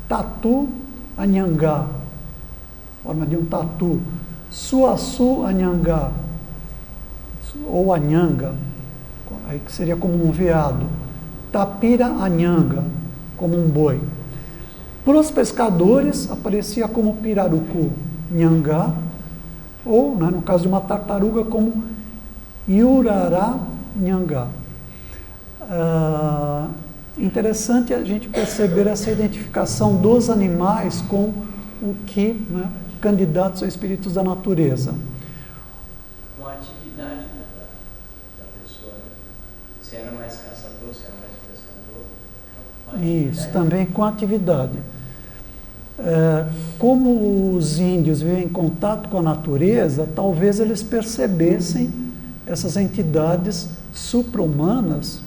Tatu Anhangá, forma de um tatu, Suaçu Anhangá, ou Anhanga, aí que seria como um veado, Tapira Anhanga, como um boi. Para os pescadores, aparecia como Pirarucu Nhangá, ou, né, no caso de uma tartaruga, como Yurará Nhangá. Interessante a gente perceber essa identificação dos animais com o que, né, candidatos a espíritos da natureza. Com a atividade da pessoa, né? Se era mais caçador, se era mais pescador. Isso, também com a atividade. Como os índios vivem em contato com a natureza, talvez eles percebessem essas entidades supra-humanas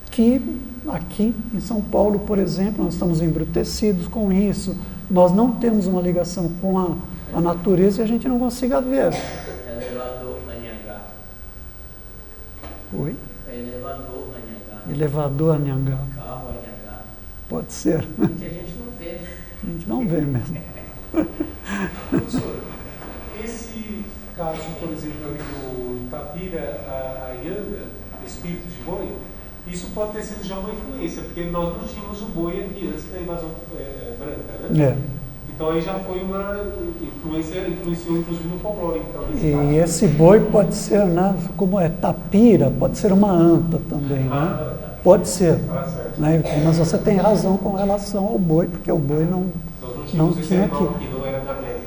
que aqui em São Paulo, por exemplo, nós estamos embrutecidos com isso, nós não temos uma ligação com a natureza e a gente não consiga ver. Elevador Anhangá. Oi? Elevador Anhangá. Elevador Anhangá. Carro Anhangá. Pode ser. Que a gente não vê. A gente não vê mesmo. Professor, esse caso, por exemplo, ali do Tapira Anhanga, espírito de boi, isso pode ter sido já uma influência, porque nós não tínhamos o boi aqui antes da invasão branca, né? Então aí já foi uma influenciou inclusive no folclore. Então, e esse boi pode ser, né, como é tapira, pode ser uma anta também, né? Pode ser. Né? Mas você tem razão com relação ao boi, porque o boi não tinha aqui.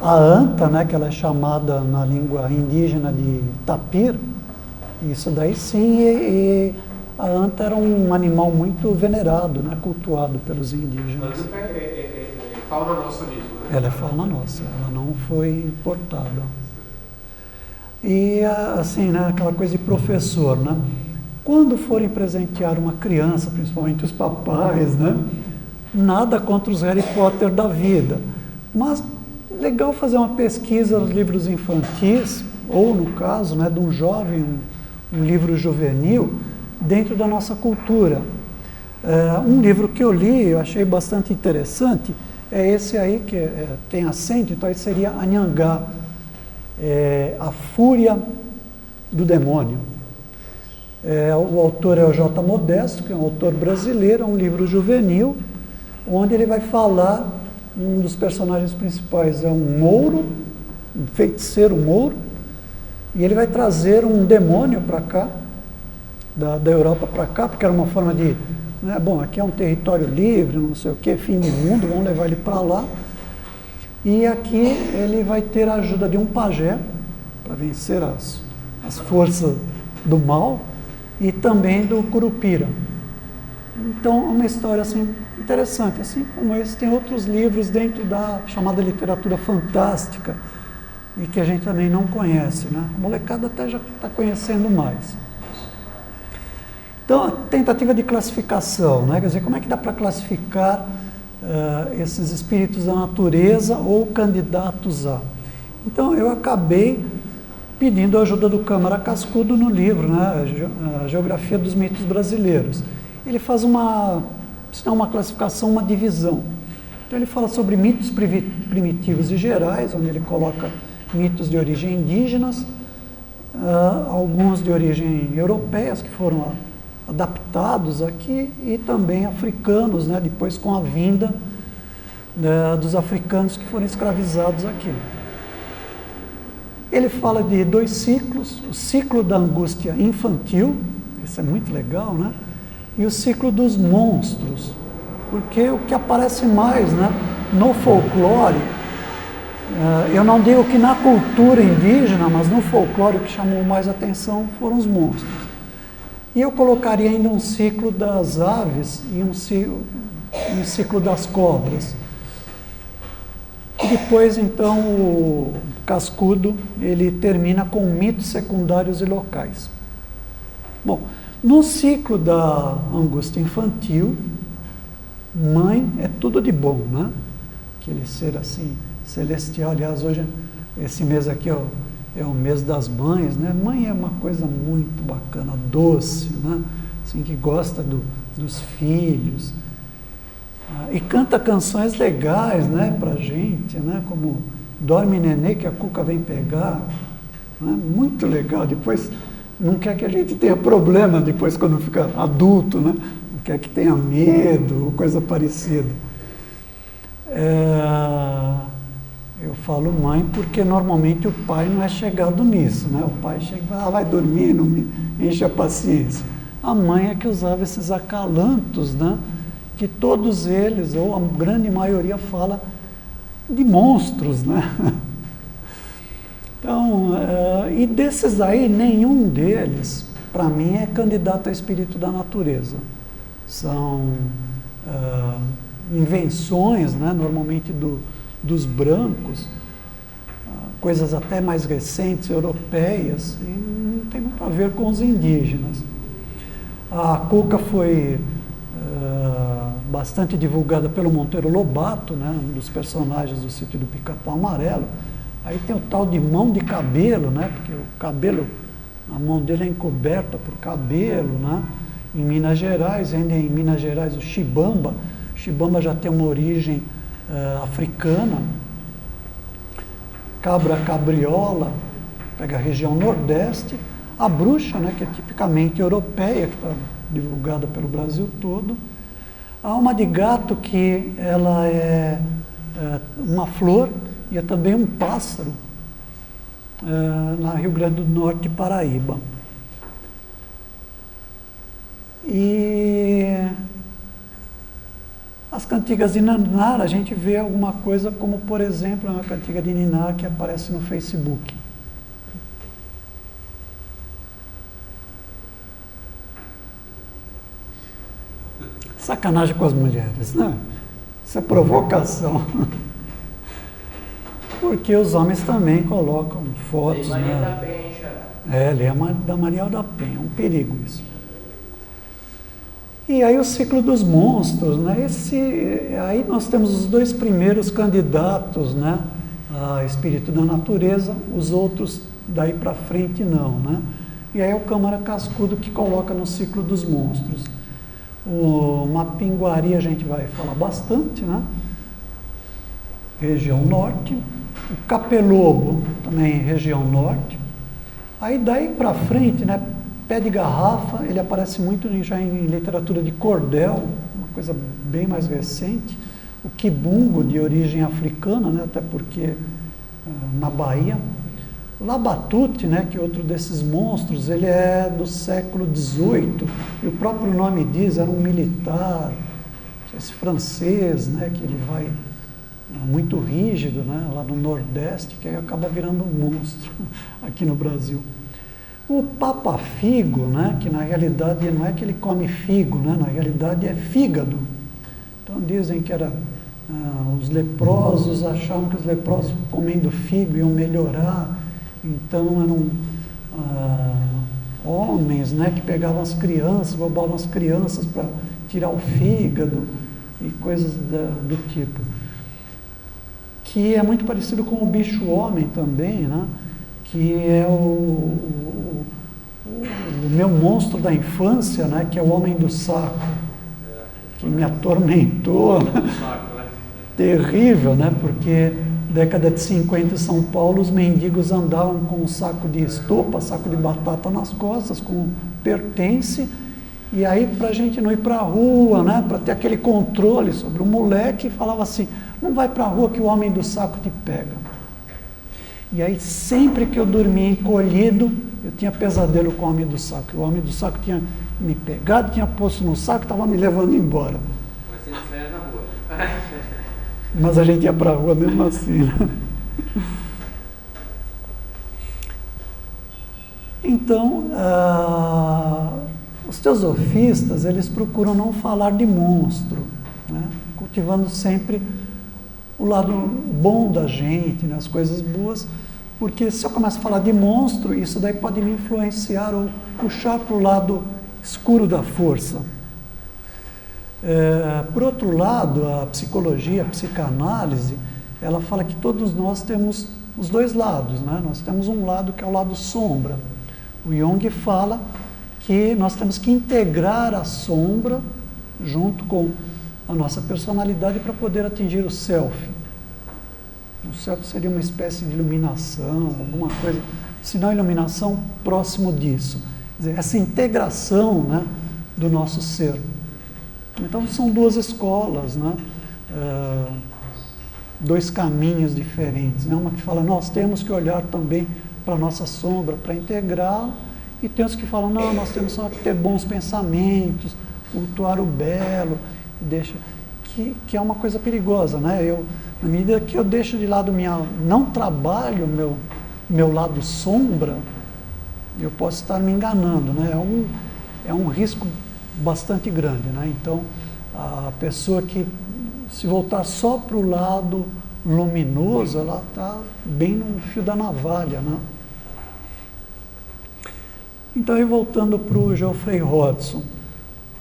A anta, né, que ela é chamada na língua indígena de tapir, isso daí sim, e a anta era um animal muito venerado, né, cultuado pelos indígenas. A anta é fauna nossa mesmo, né? Ela é fauna nossa, ela não foi importada. E assim, né, aquela coisa de professor, né? Quando forem presentear uma criança, principalmente os papais, né, nada contra os Harry Potter da vida, mas legal fazer uma pesquisa nos livros infantis, ou no caso, né, de um jovem, um livro juvenil, dentro da nossa cultura. Um livro que eu li, eu achei bastante interessante, é esse aí, que tem acento, então aí seria Anhangá, A Fúria do Demônio. O autor é o J. Modesto, que é um autor brasileiro, é um livro juvenil, onde ele vai falar, um dos personagens principais é um mouro, um feiticeiro mouro, e ele vai trazer um demônio para cá, da Europa para cá, porque era uma forma de, né, bom, aqui é um território livre, não sei o que, fim do mundo, vamos levar ele para lá. E aqui ele vai ter a ajuda de um pajé, para vencer as forças do mal, e também do Curupira. Então, é uma história assim, interessante. Assim como esse, tem outros livros dentro da chamada literatura fantástica, e que a gente também não conhece, né? A molecada até já está conhecendo mais. Então, a tentativa de classificação, né? Quer dizer, como é que dá para classificar esses espíritos da natureza ou candidatos a? Então, eu acabei pedindo a ajuda do Câmara Cascudo no livro, né? A Geografia dos Mitos Brasileiros. Ele faz uma classificação, uma divisão. Então, ele fala sobre mitos primitivos e gerais, onde ele coloca mitos de origem indígenas, alguns de origem europeias, que foram adaptados aqui, e também africanos, né, depois com a vinda dos africanos que foram escravizados aqui. Ele fala de 2 ciclos, o ciclo da angústia infantil, isso é muito legal, né? E o ciclo dos monstros, porque o que aparece mais, né, no folclore, eu não digo que na cultura indígena, mas no folclore o que chamou mais atenção foram os monstros. E eu colocaria ainda um ciclo das aves e um ciclo das cobras. E depois, então, o Cascudo, ele termina com mitos secundários e locais. Bom, no ciclo da angústia infantil, mãe é tudo de bom, né? Aquele ser assim, celestial. Aliás, hoje, esse mês aqui é o mês das mães, né? Mãe é uma coisa muito bacana, doce, né? Assim, que gosta dos filhos. E canta canções legais, né, pra gente, né? Como Dorme Nenê, que a Cuca vem pegar. Né? Muito legal. Depois, não quer que a gente tenha problema depois quando fica adulto, né? Não quer que tenha medo ou coisa parecida. Eu falo mãe porque normalmente o pai não é chegado nisso, né? O pai chega e fala, vai dormir, não me enche a paciência. A mãe é que usava esses acalantos, né? Que todos eles, ou a grande maioria, fala de monstros, né? Então, e desses aí, nenhum deles, para mim, é candidato a espírito da natureza. São invenções, né? Normalmente dos brancos, coisas até mais recentes, europeias, e não tem muito a ver com os indígenas. A Cuca foi bastante divulgada pelo Monteiro Lobato, né, um dos personagens do Sítio do Pica-Pau Amarelo. Aí tem o tal de mão de cabelo, né, porque o cabelo, a mão dele é encoberta por cabelo, né. Em Minas Gerais, ainda em Minas Gerais, o Xibamba já tem uma origem africana. Cabra cabriola, pega a região nordeste. A bruxa, né, que é tipicamente europeia, que está divulgada pelo Brasil todo. A alma de gato, que ela é uma flor e é também um pássaro, na Rio Grande do Norte e Paraíba. E as cantigas de Ninar, a gente vê alguma coisa como, por exemplo, uma cantiga de Ninar que aparece no Facebook. Sacanagem com as mulheres, né? Isso é provocação. Porque os homens também colocam fotos, Maria da né? Penha, Lê da Maria da Penha, é um perigo isso. E aí o ciclo dos monstros, né? Aí nós temos os dois primeiros candidatos, né? A espírito da natureza, os outros daí para frente não, né? E aí é o Câmara Cascudo que coloca no ciclo dos monstros. O Mapinguari a gente vai falar bastante, né? Região norte. O Capelobo também região norte. Aí daí para frente, né? Pé de garrafa, ele aparece muito já em literatura de cordel, uma coisa bem mais recente. O quibungo, de origem africana, né, até porque na Bahia. O Labatute, né, que é outro desses monstros, ele é do século XVIII, e o próprio nome diz, era um militar, esse francês, né, que ele vai muito rígido, né, lá no Nordeste, que aí acaba virando um monstro aqui no Brasil. O Papa Figo, né, que na realidade não é que ele come figo, né, na realidade é fígado. Então dizem que era os leprosos achavam que os leprosos comendo figo iam melhorar, então eram homens, né, que pegavam as crianças, roubavam as crianças para tirar o fígado e coisas do tipo. Que é muito parecido com o bicho-homem também, né, que é o meu monstro da infância, né, que é o homem do saco, que me atormentou, né? Terrível, né, porque década de 50 em São Paulo, os mendigos andavam com um saco de estopa, saco de batata nas costas, com pertence, e aí para a gente não ir para a rua, né, para ter aquele controle sobre o moleque, falava assim, não vai para a rua que o homem do saco te pega. E aí sempre que eu dormia encolhido, eu tinha pesadelo com o homem do saco. O homem do saco tinha me pegado, tinha posto no saco, estava me levando embora. Mas você saia na rua. Mas a gente ia para a rua mesmo assim, né? Então, os teosofistas, eles procuram não falar de monstro, né? Cultivando sempre o lado bom da gente, né? As coisas boas, porque se eu começo a falar de monstro, isso daí pode me influenciar ou puxar para o lado escuro da força. Por outro lado, a psicologia, a psicanálise, ela fala que todos nós temos os dois lados, né? Nós temos um lado que é o lado sombra. O Jung fala que nós temos que integrar a sombra junto com a nossa personalidade para poder atingir o self. O self seria uma espécie de iluminação, alguma coisa, se não iluminação, próximo disso. Quer dizer, essa integração, né, do nosso ser. Então são duas escolas, né? Dois caminhos diferentes, né? Uma que fala, nós temos que olhar também para a nossa sombra, para integrar, e tem os que falam, não, nós temos só que ter bons pensamentos, cultuar o belo, que é uma coisa perigosa, né? Na medida que eu deixo de lado não trabalho meu lado sombra, eu posso estar me enganando, né? É um risco bastante grande, né? Então, a pessoa que se voltar só para o lado luminoso, ela está bem no fio da navalha, né? Então, aí voltando para o Geoffrey Hodgson,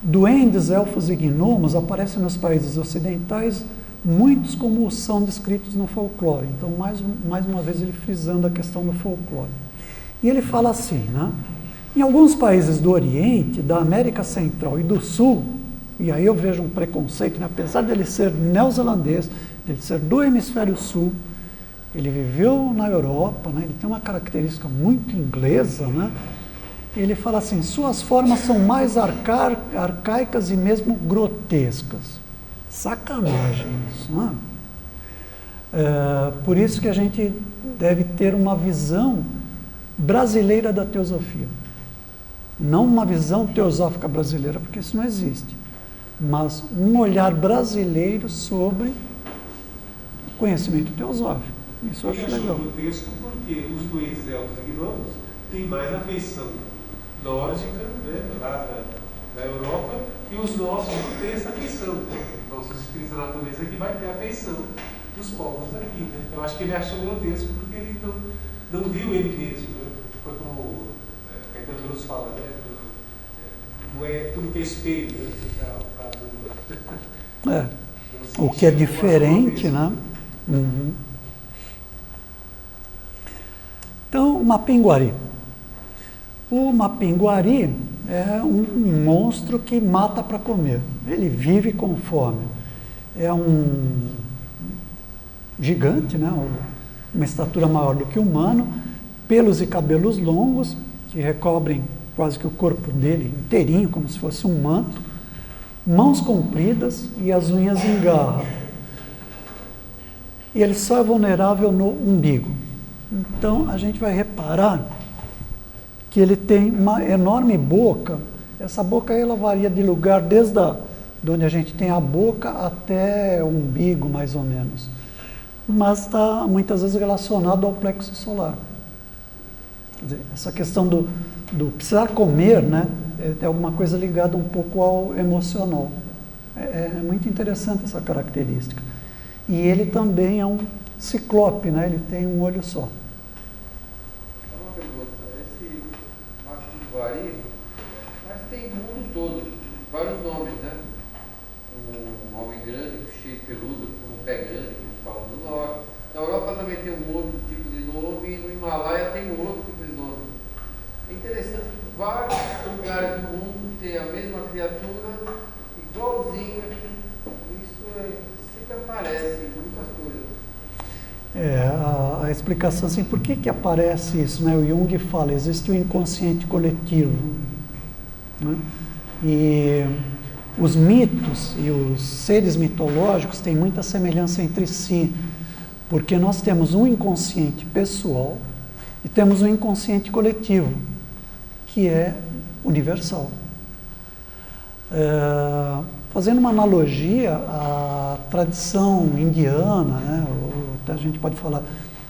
duendes, elfos e gnomos aparecem nos países ocidentais, muitos como são descritos no folclore. Então, mais uma vez, ele frisando a questão do folclore. E ele fala assim, né? Em alguns países do Oriente, da América Central e do Sul, e aí eu vejo um preconceito, né? Apesar dele ser neozelandês, dele ser do hemisfério sul, ele viveu na Europa, né? Ele tem uma característica muito inglesa, né? Ele fala assim, suas formas são mais arcaicas e mesmo grotescas. Sacanagem isso, né? Por isso que a gente deve ter uma visão brasileira da teosofia. Não uma visão teosófica brasileira, porque isso não existe. Mas um olhar brasileiro sobre o conhecimento teosófico. Isso eu acho legal. Grotesco porque os duendes, elfos e gnomos têm mais afeição nórdica, né, lá da Europa, e os nossos não têm essa afeição. Nossos espíritos da natureza que vai ter a afeição dos povos daqui, né? Eu acho que ele achou grotesco porque ele não viu ele mesmo, né? Foi como Caetano Veloso fala, né? Não é tudo que é espelho, né? O que é diferente, né? Uhum. Então, o Mapinguari. O Mapinguari é um monstro que mata para comer. Ele vive com fome. É um gigante, né? Uma estatura maior do que o humano, pelos e cabelos longos, que recobrem quase que o corpo dele inteirinho, como se fosse um manto, mãos compridas e as unhas em garra. E ele só é vulnerável no umbigo. Então, a gente vai reparar que ele tem uma enorme boca. Essa boca ela varia de lugar desde de onde a gente tem a boca até o umbigo, mais ou menos. Mas está muitas vezes relacionado ao plexo solar. Quer dizer, essa questão do precisar comer, né, é alguma coisa ligada um pouco ao emocional. É muito interessante essa característica. E ele também é um ciclope, né, ele tem um olho só. Uma pergunta, esse Mapinguari, mas tem no mundo todo, vários nomes, né? Um homem grande, cheio de peludo, com um pé grande, que eles falam do norte. Na Europa também tem um outro tipo de nome, e no Himalaia tem um outro tipo de nome. É interessante que vários lugares do mundo têm a mesma criatura, igualzinha. Isso sempre aparece em muitas coisas. A explicação assim, por que aparece isso, né? O Jung fala, existe um inconsciente coletivo, né? E os mitos e os seres mitológicos têm muita semelhança entre si, porque nós temos um inconsciente pessoal e temos um inconsciente coletivo, que é universal. Fazendo uma analogia à tradição indiana, né, a gente pode falar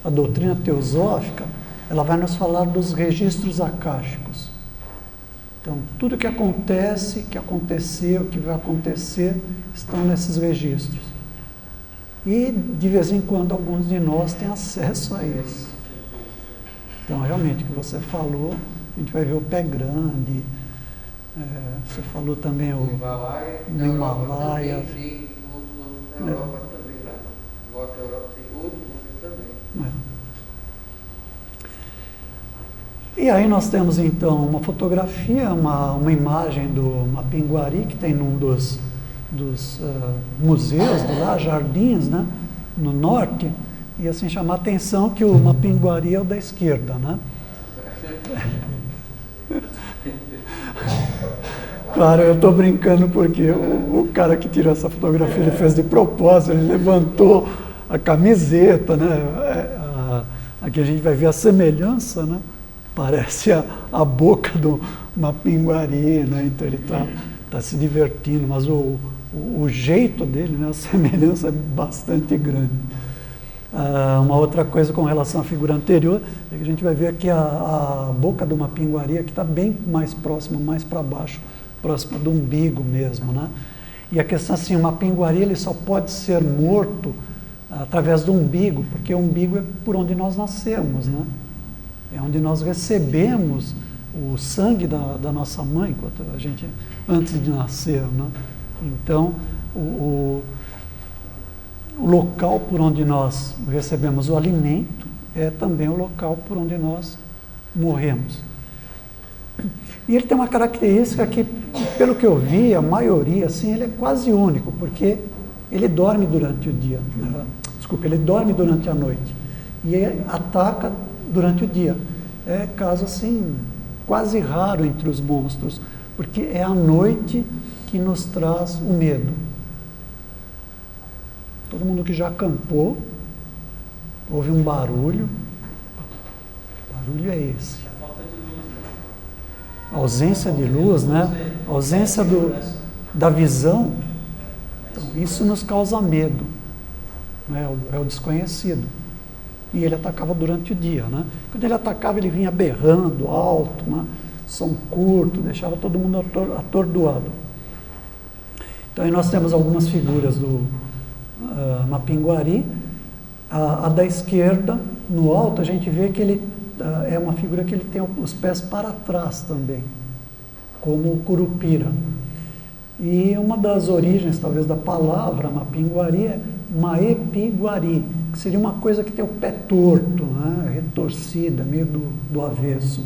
a doutrina teosófica, ela vai nos falar dos registros akáshicos. Então, tudo que acontece, que aconteceu, que vai acontecer, estão nesses registros. E, de vez em quando, alguns de nós têm acesso a isso. Então, realmente, o que você falou, a gente vai ver o pé grande, você falou também No Himalaia, no Himalaia. Tem outro nome na Europa também, né? No norte da Europa tem outro nome também. E aí nós temos então uma fotografia, uma imagem do Mapinguari, que tem num dos museus de lá, jardins, né, no norte, e assim chamar a atenção que o Mapinguari é o da esquerda, né? Claro, eu estou brincando porque o cara que tirou essa fotografia, ele fez de propósito, ele levantou a camiseta, né? Aqui a gente vai ver a semelhança, né? Parece a boca do Mapinguari, né? Então ele está se divertindo, mas o jeito dele, né? A semelhança é bastante grande. Uma outra coisa com relação à figura anterior é que a gente vai ver aqui a boca do Mapinguari que está bem mais próxima, mais para baixo, próxima do umbigo mesmo, né? E a questão assim, o Mapinguari ele só pode ser morto através do umbigo, porque o umbigo é por onde nós nascemos, né? É onde nós recebemos o sangue da nossa mãe, antes de nascer, né? Então, o local por onde nós recebemos o alimento é também o local por onde nós morremos. E ele tem uma característica que, pelo que eu vi, a maioria, assim, ele é quase único, porque ele dorme durante o dia. Desculpa, ele dorme durante a noite e ataca durante o dia. É caso, assim, quase raro entre os monstros, porque é a noite que nos traz o medo. Todo mundo que já acampou, ouve um barulho. Que barulho é esse? A ausência de luz, né? A ausência da visão. Então, isso nos causa medo, né? É o desconhecido. E ele atacava durante o dia, né? Quando ele atacava, ele vinha berrando alto, né? Som curto, deixava todo mundo atordoado. Então, aí nós temos algumas figuras do Mapinguari. A da esquerda, no alto, a gente vê que ele é uma figura que ele tem os pés para trás também. como o curupira. E uma das origens, talvez, da palavra mapinguari é maepiguari, que seria uma coisa que tem o pé torto, né? Retorcida, meio do avesso.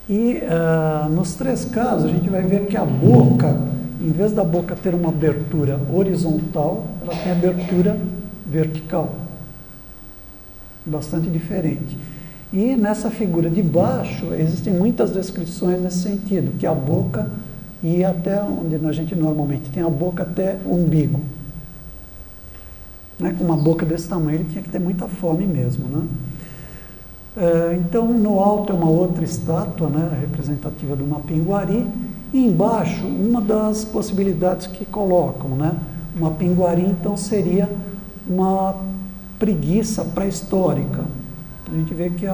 E nos 3 casos a gente vai ver que a boca, em vez da boca ter uma abertura horizontal, ela tem abertura vertical. Bastante diferente. E nessa figura de baixo, existem muitas descrições nesse sentido, que a boca ia até onde a gente normalmente tem a boca, até o umbigo. Né? Com uma boca desse tamanho, ele tinha que ter muita fome mesmo. Né? Então, no alto é uma outra estátua, né, representativa do Mapinguari, e embaixo, uma das possibilidades que colocam, né? O Mapinguari, então, seria uma preguiça pré-histórica. A gente vê que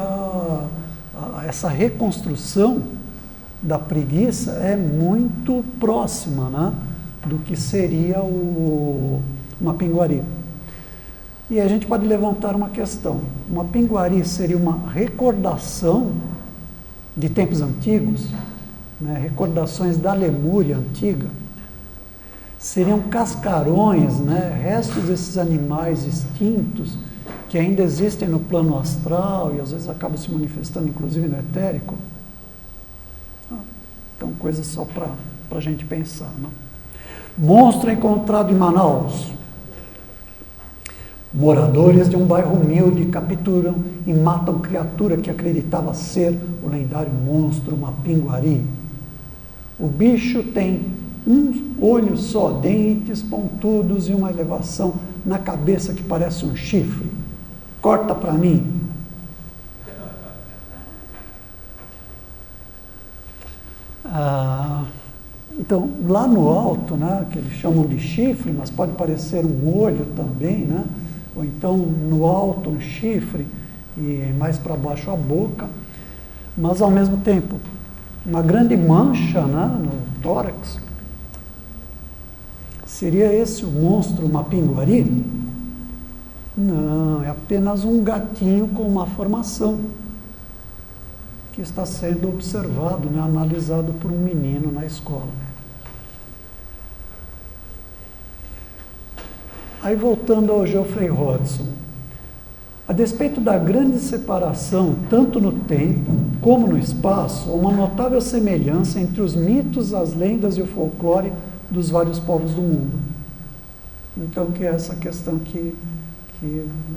essa reconstrução da preguiça é muito próxima, né, do que seria o Mapinguari. E a gente pode levantar uma questão. O Mapinguari seria uma recordação de tempos antigos, né, recordações da Lemúria antiga? Seriam cascarões, né, restos desses animais extintos que ainda existem no plano astral e às vezes acabam se manifestando inclusive no etérico? Então, coisa só para a gente pensar. Né? Monstro encontrado em Manaus. Moradores de um bairro humilde capturam e matam criatura que acreditava ser o lendário monstro Mapinguari. O bicho tem um olho só, dentes pontudos e uma elevação na cabeça que parece um chifre. Corta para mim. Então, lá no alto, né, que eles chamam de chifre, mas pode parecer um olho também, né? Ou então no alto um chifre e mais para baixo a boca, mas ao mesmo tempo uma grande mancha, né, no tórax. Seria esse o monstro Mapinguari? Não, é apenas um gatinho com uma formação que está sendo observado, né, analisado por um menino na escola. Aí voltando ao Geoffrey Hodgson, a despeito da grande separação, tanto no tempo como no espaço, há uma notável semelhança entre os mitos, as lendas e o folclore dos vários povos do mundo. Então, que é essa questão que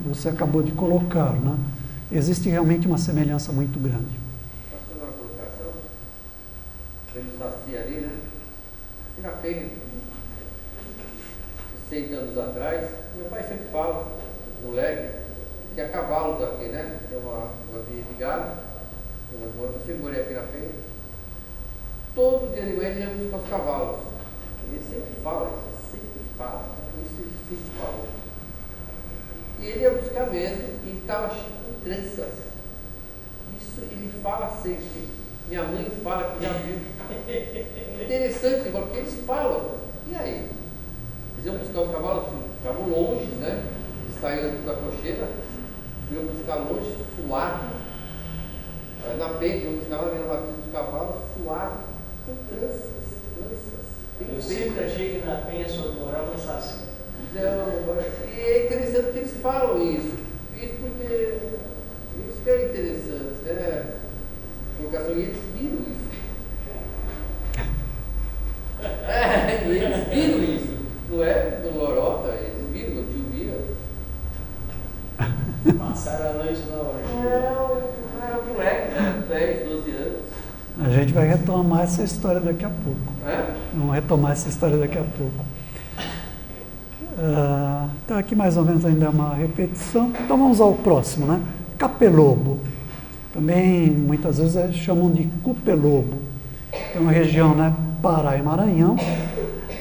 você acabou de colocar, né? Existe realmente uma semelhança muito grande. Posso fazer uma colocação? Vemos Saci ali, né? Aqui na feira, 60 anos atrás, meu pai sempre fala, moleque, que há cavalos aqui, né? Tem uma via de gado, eu sempre morei aqui na feira. Todo dia de manhã ele ia buscar os cavalos. Ele sempre fala, isso ele sempre falou. E ele ia buscar mesmo e estava com tranças. Isso ele fala sempre. Minha mãe fala que já viu. Interessante, porque eles falam. E aí? Eles iam buscar os cavalos, ficavam longe, né? Eles saíam da cocheira, iam buscar longe, suado. Na peita, iam buscar lá na batida dos cavalos, suado, com tranças. Eu sempre achei que na Penha só morava um saci. Não, e é interessante que eles falam isso. Isso porque isso que é interessante, né? Colocação, e eles viram isso. E eles viram isso. Não é do Lorota, eles viram, meu tio via. Passaram a noite na hora. Não, era moleque, né? 10, 12 anos. A gente vai retomar essa história daqui a pouco. Vamos retomar essa história daqui a pouco. Então aqui mais ou menos ainda é uma repetição. Então vamos ao próximo, né? Capelobo. Também muitas vezes chamam de cupelobo. É uma região, né? Pará e Maranhão.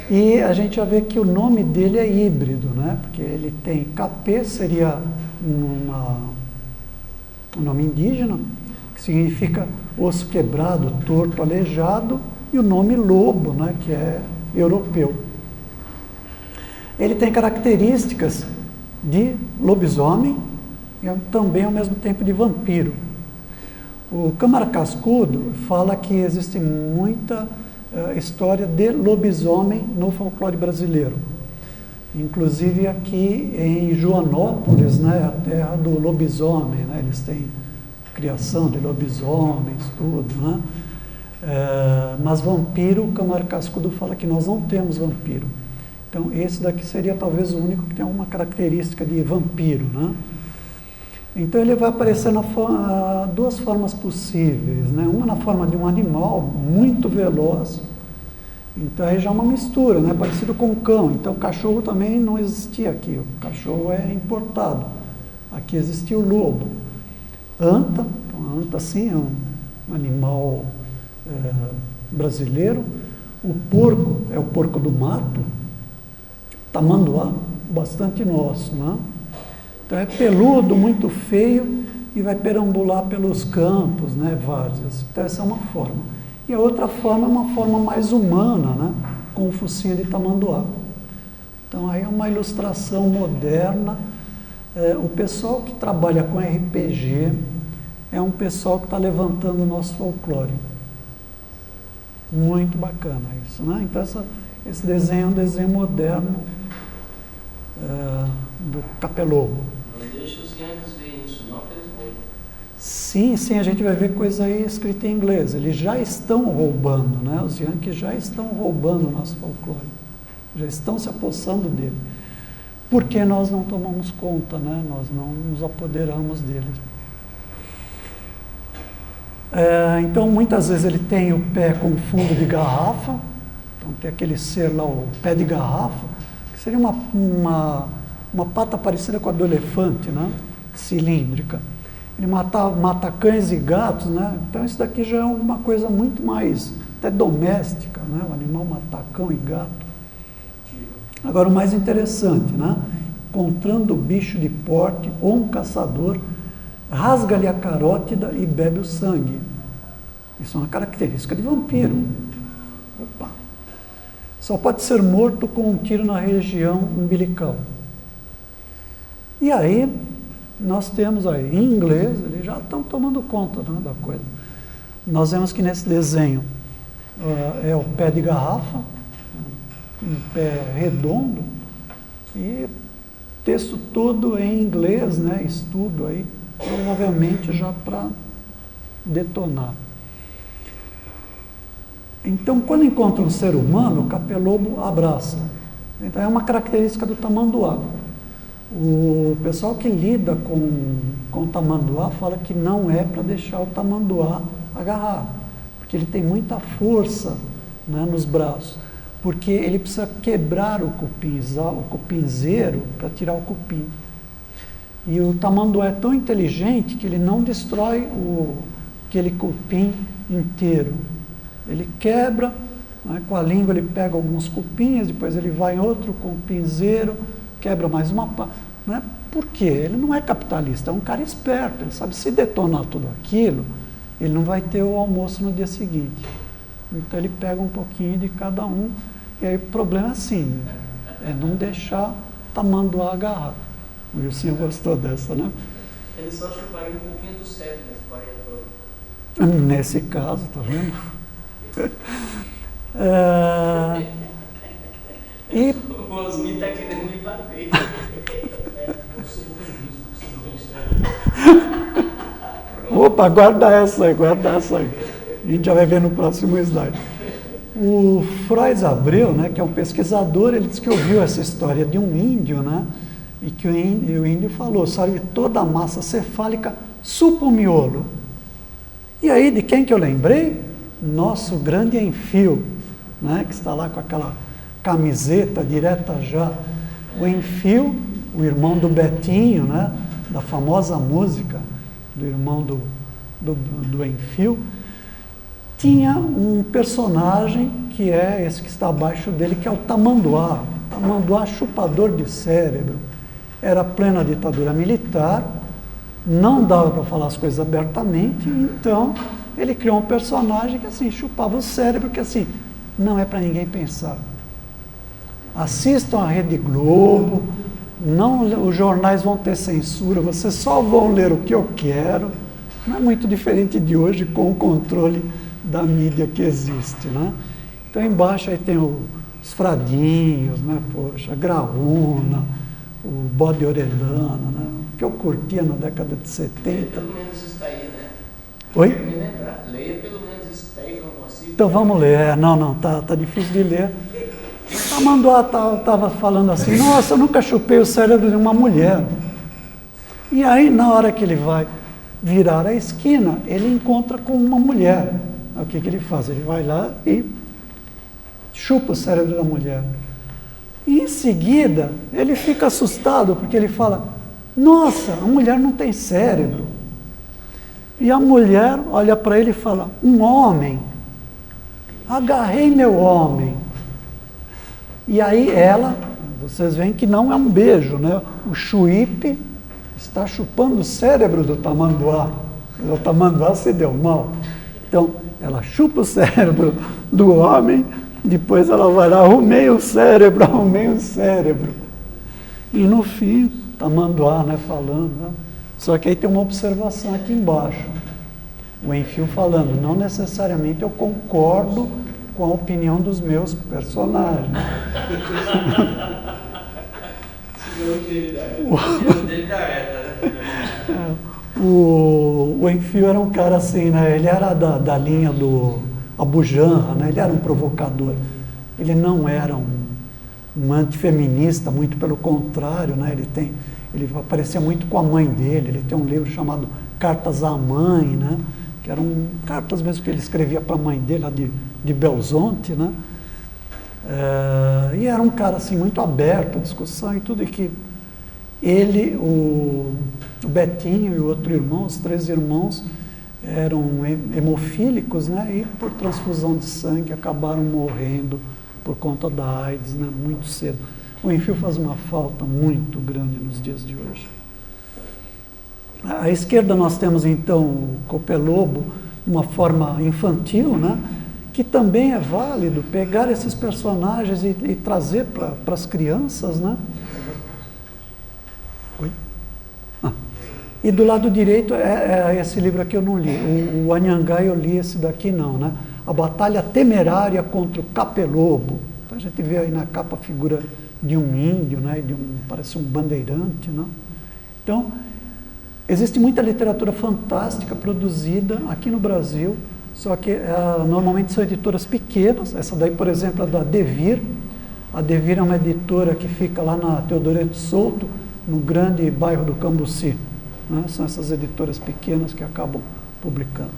E a gente já vê que o nome dele é híbrido, né? Porque ele tem capê, seria um nome indígena, que significa osso quebrado, torto, aleijado, e o nome lobo, né, que é europeu. Ele tem características de lobisomem e também ao mesmo tempo de vampiro. O Câmara Cascudo fala que existe muita história de lobisomem no folclore brasileiro. Inclusive aqui em Joanópolis, né, a terra do lobisomem, né, eles têm criação de lobisomens, tudo, né? Mas vampiro, o Câmara Cascudo fala que nós não temos vampiro. Então esse daqui seria talvez o único que tem uma característica de vampiro, né? Então ele vai aparecer duas formas possíveis, né? Uma na forma de um animal muito veloz, então aí já é uma mistura, né? Parecido com o cão. Então o cachorro também não existia aqui, o cachorro é importado. Aqui existia o lobo. Anta, então a anta sim é um animal brasileiro. O porco é o porco do mato, tamanduá, bastante nosso, né? Então é peludo, muito feio e vai perambular pelos campos, né, várzeas. Então essa é uma forma. E a outra forma é uma forma mais humana, né, com o focinho de tamanduá. Então aí é uma ilustração moderna. O pessoal que trabalha com RPG é um pessoal que está levantando o nosso folclore. Muito bacana isso, né? Então esse desenho é um desenho moderno do Capelobo. Não deixa os Yankees verem isso, não, que eles roubam. Sim, sim, a gente vai ver coisa aí escrita em inglês. Eles já estão roubando, né? Os Yankees já estão roubando o nosso folclore. Já estão se apossando dele. Porque nós não tomamos conta, né? Nós não nos apoderamos dele. Então, muitas vezes ele tem o pé com fundo de garrafa. Então, tem aquele ser lá, o pé de garrafa, que seria uma pata parecida com a do elefante, né? Cilíndrica. Ele mata cães e gatos, né? Então isso daqui já é uma coisa muito mais até doméstica, né? O animal matar cão e gato. Agora o mais interessante, né? Encontrando o bicho de porte ou um caçador, rasga-lhe a carótida e bebe o sangue. Isso é uma característica de vampiro. Opa! Só pode ser morto com um tiro na região umbilical. E aí, nós temos aí, em inglês, eles já estão tomando conta, né, da coisa. Nós vemos que nesse desenho é o pé de garrafa, um pé redondo, e texto todo em inglês, né, estudo aí, provavelmente já para detonar. Então, quando encontra um ser humano, o capelobo abraça. Então, é uma característica do tamanduá. O pessoal que lida com o tamanduá fala que não é para deixar o tamanduá agarrar, porque ele tem muita força, né, nos braços, porque ele precisa quebrar o cupinzeiro para tirar o cupim. E o tamanduá é tão inteligente que ele não destrói aquele cupim inteiro. Ele quebra, né, com a língua ele pega alguns cupinhos, depois ele vai em outro cupinzeiro, quebra mais uma parte. Né? Por quê? Ele não é capitalista, é um cara esperto, ele sabe se detonar tudo aquilo, ele não vai ter o almoço no dia seguinte. Então ele pega um pouquinho de cada um, e aí o problema é assim, é não deixar tamanduá agarrar. O Wilson gostou dessa, né? Ele só chuparia um pouquinho do cérebro nesse parede todo. Nesse caso, tá vendo? E O Osmi está querendo me bater. opa, guarda essa aí. A gente já vai ver no próximo slide. O Frois Abreu, né, que é um pesquisador, ele disse que ouviu essa história de um índio, né, e que o índio falou, sabe, toda a massa cefálica supa o miolo. E aí, de quem que eu lembrei? Nosso grande Enfio, né, que está lá com aquela camiseta direta já. O Enfio, o irmão do Betinho, né, da famosa música do irmão do Enfio, tinha um personagem que é esse que está abaixo dele, que é o tamanduá. Tamanduá chupador de cérebro. Era plena ditadura militar, não dava para falar as coisas abertamente, então ele criou um personagem que assim chupava o cérebro, que assim não é para ninguém pensar. Assistam a Rede Globo, não, os jornais vão ter censura, vocês só vão ler o que eu quero, Não é muito diferente de hoje com o controle da mídia que existe, né? Então embaixo aí tem os fradinhos, né? Poxa, a graúna, o bode orelhano, né? O que eu curtia na década de 70. Pelo menos isso tá aí, né? Oi? Me lembrar. Leia pelo menos isso daí que eu não consigo. Então vamos ler. Não, tá difícil de ler. A Tamanduá estava falando assim, nossa, eu nunca chupei o cérebro de uma mulher. E aí, na hora que ele vai virar a esquina, ele encontra com uma mulher. O que ele faz? Ele vai lá e chupa o cérebro da mulher. E em seguida, ele fica assustado, porque ele fala, nossa, a mulher não tem cérebro. E a mulher olha para ele e fala, um homem, agarrei meu homem. E aí ela, vocês veem que não é um beijo, né? O Chuípe está chupando o cérebro do Tamanduá. O Tamanduá se deu mal. Então, ela chupa o cérebro do homem, depois ela vai lá, arrumei o cérebro. E no fim, Tamanduá, né, falando, né? Só que aí tem uma observação aqui embaixo. O Enfio falando, não necessariamente eu concordo com a opinião dos meus personagens. O Enfio era um cara assim, né? Ele era da linha do Abu Janra, né? Ele era um provocador. Ele não era um antifeminista, muito pelo contrário, né? Ele aparecia muito com a mãe dele. Ele tem um livro chamado Cartas à Mãe, né? Que eram cartas mesmo que ele escrevia para a mãe dele, lá de Belzonte, né? E era um cara assim muito aberto à discussão e tudo, e que ele, o Betinho e o outro irmão, os 3 irmãos, eram hemofílicos, né? E por transfusão de sangue acabaram morrendo por conta da AIDS, né? Muito cedo. O Enfio faz uma falta muito grande nos dias de hoje. À esquerda nós temos então o Copelobo, uma forma infantil, né? Que também é válido pegar esses personagens e trazer para as crianças, né? Oi? E do lado direito é esse livro aqui eu não li. O Anhangá eu li, esse daqui não, né? A Batalha Temerária contra o Capelobo. Então a gente vê aí na capa a figura de um índio, né? Parece um bandeirante, né? Então, existe muita literatura fantástica produzida aqui no Brasil, só que normalmente são editoras pequenas. Essa daí, por exemplo, é da Devir. A Devir é uma editora que fica lá na Teodoreto Souto, no grande bairro do Cambuci, né? São essas editoras pequenas que acabam publicando.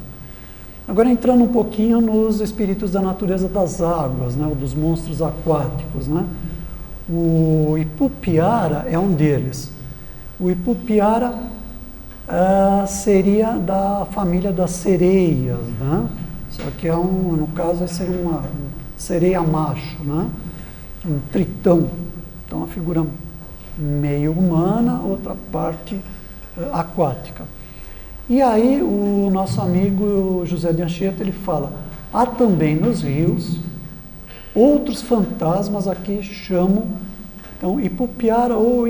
Agora, entrando um pouquinho nos espíritos da natureza das águas, né? Dos monstros aquáticos, né? O Ipupiara é um deles. O Ipupiara seria da família das sereias, né? Só que no caso seria uma sereia macho, né? Um tritão. Então, uma figura meio humana, outra parte aquática. E aí o nosso amigo José de Anchieta, ele fala, há também nos rios outros fantasmas a que chamam, então, Ipupiara ou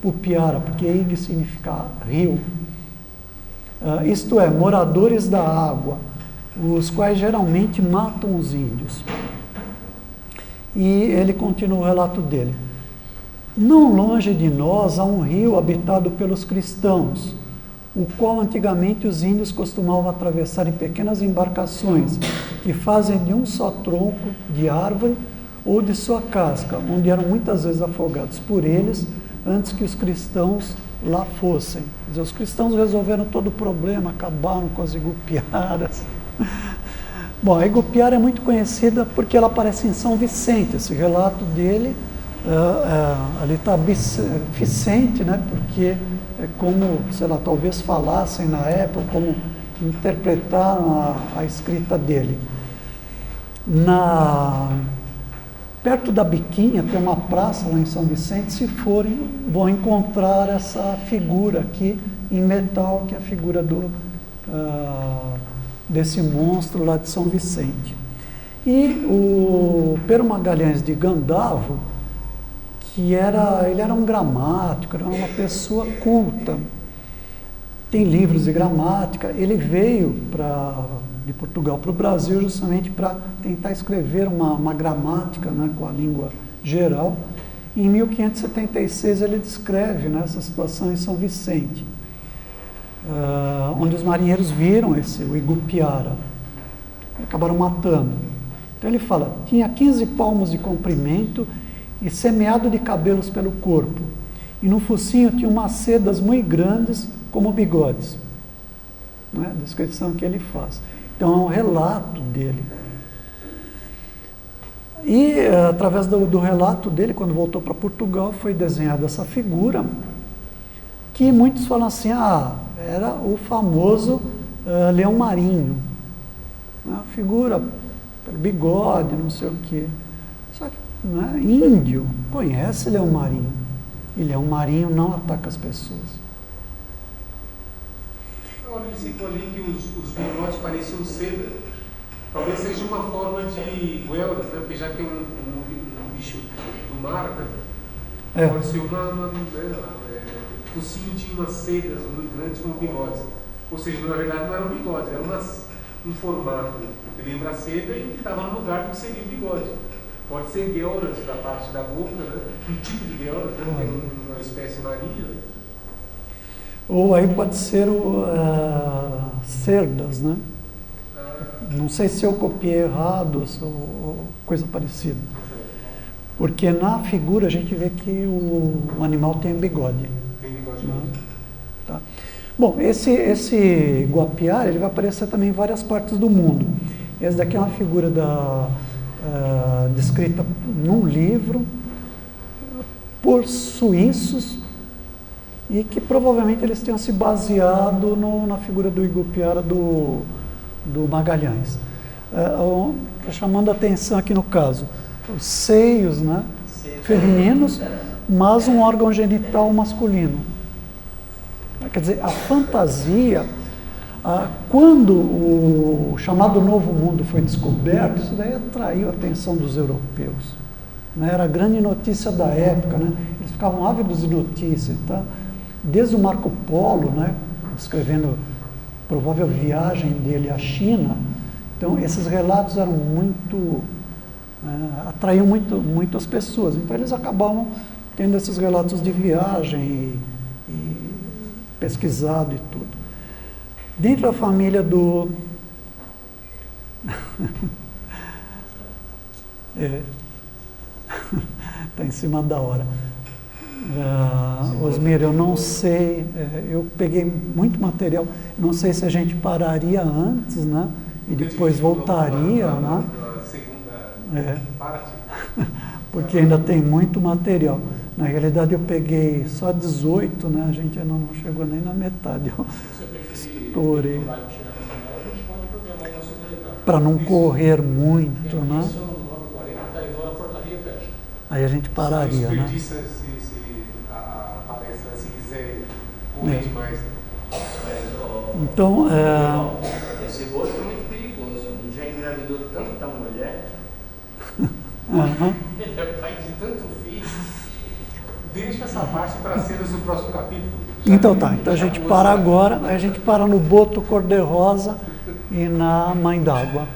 Igpupiara, porque Ig significa rio. Isto é, moradores da água, os quais geralmente matam os índios. E ele continua o relato dele. Não longe de nós há um rio habitado pelos cristãos, o qual antigamente os índios costumavam atravessar em pequenas embarcações, que fazem de um só tronco de árvore ou de sua casca, onde eram muitas vezes afogados por eles, antes que os cristãos lá fossem. Quer dizer, os cristãos resolveram todo o problema, acabaram com as igupiaras. Bom, a Igupiara é muito conhecida porque ela aparece em São Vicente. Esse relato dele, ali está Vicente, né? Porque é como, sei lá, talvez falassem na época, como interpretaram a escrita dele. Perto da Biquinha tem uma praça lá em São Vicente. Se forem, vão encontrar essa figura aqui em metal, que é a figura desse monstro lá de São Vicente. E o Pero Magalhães de Gandavo, ele era um gramático, era uma pessoa culta. tem livros de gramática. Ele veio de Portugal para o Brasil justamente para tentar escrever uma gramática, né, com a língua geral. Em 1576 ele descreve, né, essa situação em São Vicente, onde os marinheiros viram o Igupiara, acabaram matando. Então ele fala, tinha 15 palmos de comprimento e semeado de cabelos pelo corpo, e no focinho tinha umas sedas muito grandes como bigodes. Não é a descrição que ele faz. Então é um relato dele. E através do relato dele, quando voltou para Portugal, foi desenhada essa figura, que muitos falam assim, era o famoso leão marinho. A figura pelo bigode, não sei o quê. Só que, né, índio conhece leão marinho. E leão marinho não ataca as pessoas. Agora ele citou ali que os bigodes pareciam seda. Talvez seja uma forma de goelas, né? Porque já que é um bicho do mar, né? Pode ser o focinho tinha umas sedas muito grandes como bigodes. Ou seja, na verdade não eram bigodes, era um formato que lembra a seda e que estava no lugar do que seria o bigode. Pode ser guelras da parte da boca, né? Um tipo de guelra, né? Que é uma espécie marinha. Ou aí pode ser cerdas, né? Não sei se eu copiei errado ou coisa parecida. Porque na figura a gente vê que o animal tem bigode. Tem bigode. Né? Tá. Bom, esse guapiara ele vai aparecer também em várias partes do mundo. Essa daqui é uma figura descrita num livro por suíços e que provavelmente eles tenham se baseado na figura do Igupiara do Magalhães. Chamando a atenção aqui no caso, os seios, né, femininos, mas um órgão genital masculino. Quer dizer, a fantasia, quando o chamado Novo Mundo foi descoberto, isso daí atraiu a atenção dos europeus. Né? Era a grande notícia da época, né? Eles ficavam ávidos de notícias. Tá? Desde o Marco Polo, né, descrevendo a provável viagem dele à China, então esses relatos eram atraíam muito as pessoas. Então eles acabavam tendo esses relatos de viagem e pesquisado e tudo. Dentro da família do... Está em cima da hora. Osmir, eu não sei, eu peguei muito material, não sei se a gente pararia antes, né? E depois voltaria, né? Segunda parte. Porque ainda tem muito material. Na realidade eu peguei só 18, né? A gente ainda não chegou nem na metade. Eu estourei. Para não correr muito, né? Aí a gente pararia, né? A palestra, se quiser correr demais. Então, esse rosto é muito perigoso. Ele já engravidou tanto da mulher. Ele é pai de tanto filho. Deixa essa parte para cenas do próximo capítulo. Então tá, então a gente para agora, a gente para no boto cor-de-rosa e na mãe d'água.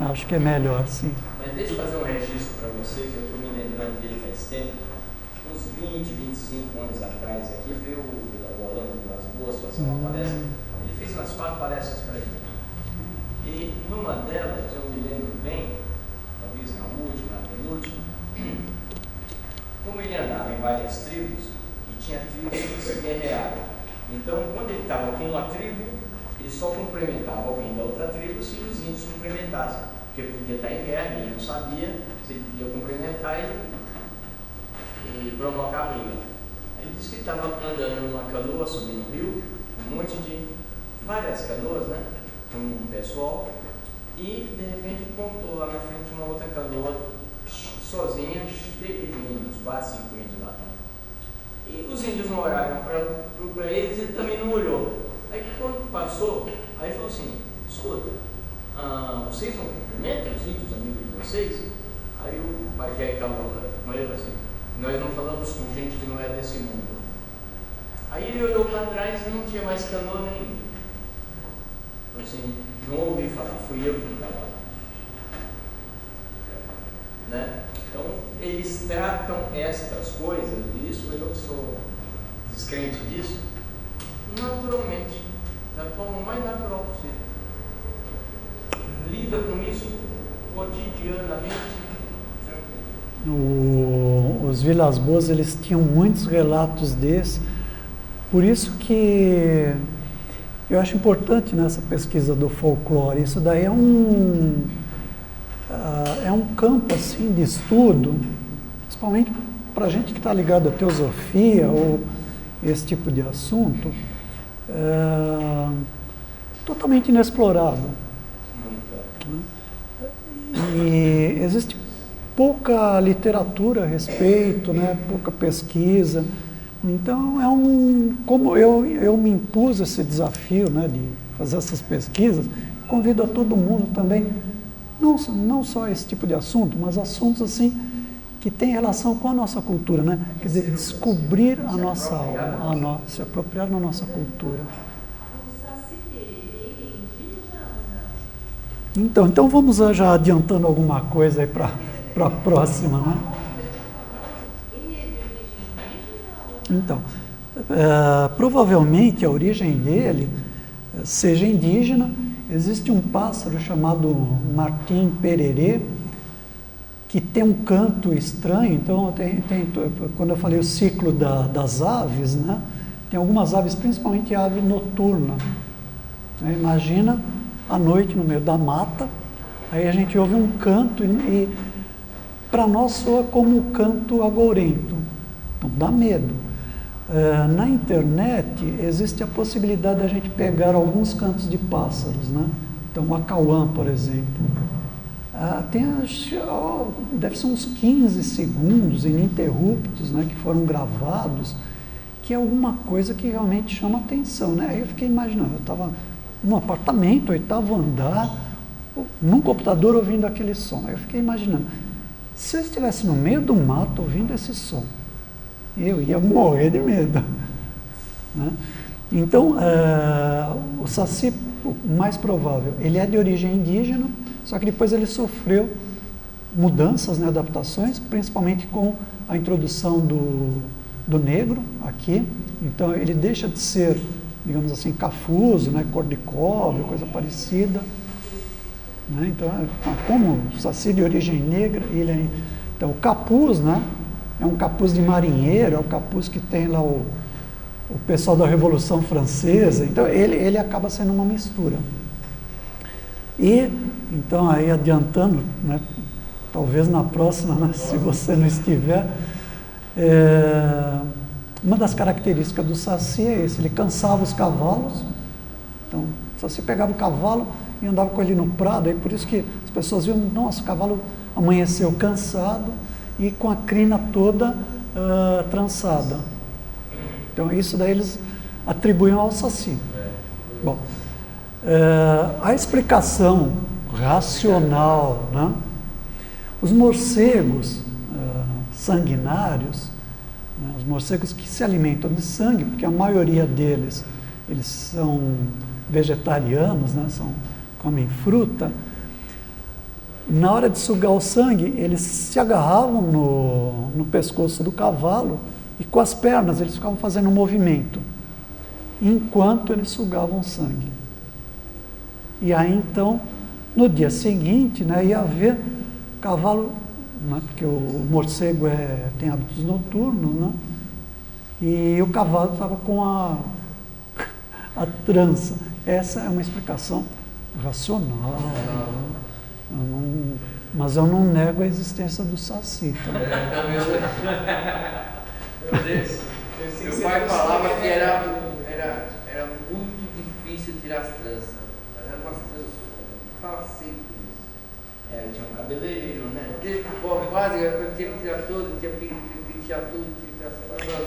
Acho que é melhor, sim. Mas deixa eu fazer um registro para você, que eu estou me lembrando dele faz tempo. Uns 20, 25 anos atrás aqui, veio o Orlando Vilas Boas fazer uma palestra. Ele fez umas 4 palestras para ele. E numa delas, eu me lembro bem, talvez na última, na penúltima, como ele andava em várias tribos, e tinha tribos que se guerreavam. Então, quando ele estava com uma tribo, ele só cumprimentava alguém da outra tribo se os índios cumprimentassem, porque podia estar em guerra, e ele não sabia se ele podia cumprimentar e provocar briga. Ele disse que estava andando numa canoa, subindo o rio, um monte de várias canoas, né, com um pessoal, e de repente pontou lá na frente uma outra canoa sozinha, cheia de índios, 4, 5 índios lá. E os índios não olharam para eles, ele também não olhou. Aí quando passou, aí falou assim, escuta, vocês não cumprimentam os índios, amigos de vocês? Aí o pajé falou com ele assim, nós não falamos com gente que não é desse mundo. Aí ele olhou para trás e não tinha mais canoa nenhuma. Falei assim, não ouvi falar, fui eu que estava lá. Né? Então, eles tratam estas coisas, e isso eu que sou descrente disso, naturalmente, da forma mais natural possível. Lida com isso cotidianamente. Os Vilas Boas, eles tinham muitos relatos desses, por isso que eu acho importante nessa pesquisa do folclore. Isso daí é um campo assim, de estudo, principalmente para a gente que está ligado à teosofia ou esse tipo de assunto, totalmente inexplorado. E existe pouca literatura a respeito, né? Pouca pesquisa. Então, como eu me impus esse desafio, né, de fazer essas pesquisas, convido a todo mundo também, não só esse tipo de assunto, mas assuntos assim que têm relação com a nossa cultura, né? Quer dizer, descobrir a nossa alma, se apropriar da nossa cultura. Então vamos já adiantando alguma coisa aí para a próxima, né? Então, provavelmente a origem dele seja indígena. Existe um pássaro chamado martim pererê, que tem um canto estranho. Então, quando eu falei o ciclo das aves, né? Tem algumas aves, principalmente a ave noturna. Imagina à noite no meio da mata, aí a gente ouve um canto e para nós soa como um canto agourento, então dá medo. Na internet existe a possibilidade de a gente pegar alguns cantos de pássaros, né? Então o acauã, por exemplo, deve ser uns 15 segundos ininterruptos, né, que foram gravados, que é alguma coisa que realmente chama atenção, né? Aí eu fiquei imaginando, eu estava num apartamento, 8º andar, num computador ouvindo aquele som. Aí eu fiquei imaginando, se eu estivesse no meio do mato ouvindo esse som, eu ia morrer de medo. Né? Então, o saci, o mais provável, ele é de origem indígena, só que depois ele sofreu mudanças, né, adaptações, principalmente com a introdução do negro aqui. Então, ele deixa de ser, digamos assim, cafuso, né, cor de cobre, coisa parecida. Né? Então, como o saci de origem negra, então o capuz, né, é um capuz de marinheiro, é o capuz que tem lá o pessoal da Revolução Francesa. Então, ele acaba sendo uma mistura. E, então, aí adiantando, né, talvez na próxima, né, se você não estiver, uma das características do saci é esse, ele cansava os cavalos. Então, o saci pegava o cavalo e andava com ele no prado, aí por isso que as pessoas viam, nossa, o cavalo amanheceu cansado e com a crina toda trançada. Então, isso daí eles atribuíam ao saci. Bom, a explicação racional, né? Os morcegos sanguinários, né? Os morcegos que se alimentam de sangue, porque a maioria deles, eles são vegetarianos, né? Comem fruta. Na hora de sugar o sangue, eles se agarravam no pescoço do cavalo e com as pernas eles ficavam fazendo um movimento, enquanto eles sugavam o sangue. E aí então, no dia seguinte, né, ia haver cavalo, né, porque o morcego tem hábitos noturnos, né, e o cavalo estava com a trança. Essa é uma explicação racional. Mas eu não nego a existência do saci. Tá? Meu pai falava que era muito difícil tirar as tranças. Era umas tranças. Fala sempre isso. Tinha um cabeleireiro, né? Porque quase eu tinha que tirar tudo, tinha que tirar tudo.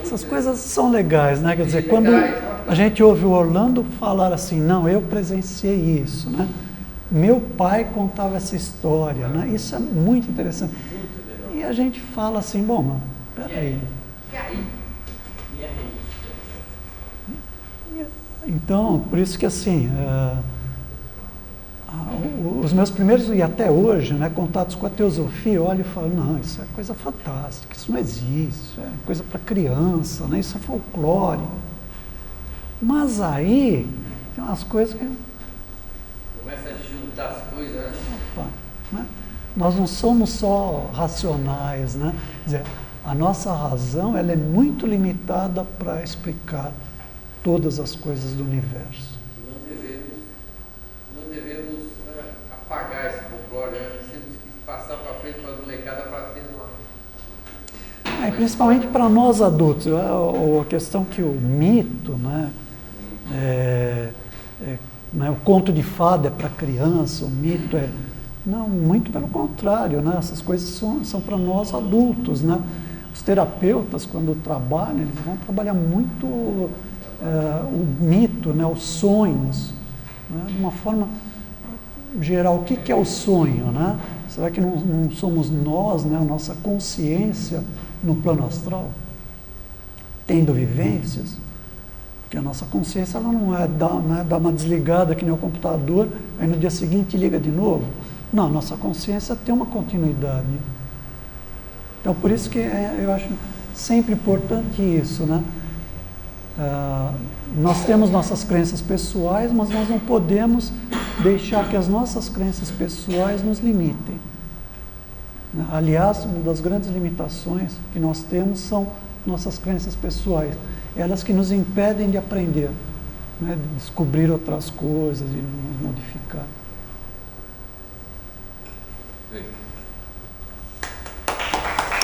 Essas coisas são legais, né? Quer dizer, quando a gente ouve o Orlando falar assim, não, eu presenciei isso, né? Meu pai contava essa história, né? Isso é muito interessante. E a gente fala assim, bom, mas peraí. E aí? Então, por isso que assim, os meus primeiros, e até hoje, né, contatos com a teosofia, eu olho e falo, não, isso é coisa fantástica, isso não existe, é coisa para criança, né, isso é folclore. Mas aí, tem umas coisas que... Começa a juntar as coisas, né? Opa, né? Nós não somos só racionais, né? Quer dizer, a nossa razão ela é muito limitada para explicar todas as coisas do universo. Não devemos apagar esse folclore, né? Temos que passar para frente para a molecada para ter uma... Principalmente para nós adultos, a questão que o mito, né, né, o conto de fada é para criança, o mito é... Não, muito pelo contrário, né? Essas coisas são para nós adultos, né? Os terapeutas, quando trabalham, eles vão trabalhar muito o mito, né? Os sonhos, né? De uma forma geral. O que é o sonho, né? Será que não somos nós, né? A nossa consciência no plano astral, tendo vivências? Porque a nossa consciência ela não é dar uma desligada que nem o computador, aí no dia seguinte liga de novo. Não, a nossa consciência tem uma continuidade. Então, por isso que eu acho sempre importante isso, né? Nós temos nossas crenças pessoais, mas nós não podemos deixar que as nossas crenças pessoais nos limitem. Aliás, uma das grandes limitações que nós temos são nossas crenças pessoais. Elas que nos impedem de aprender, né? De descobrir outras coisas e nos modificar.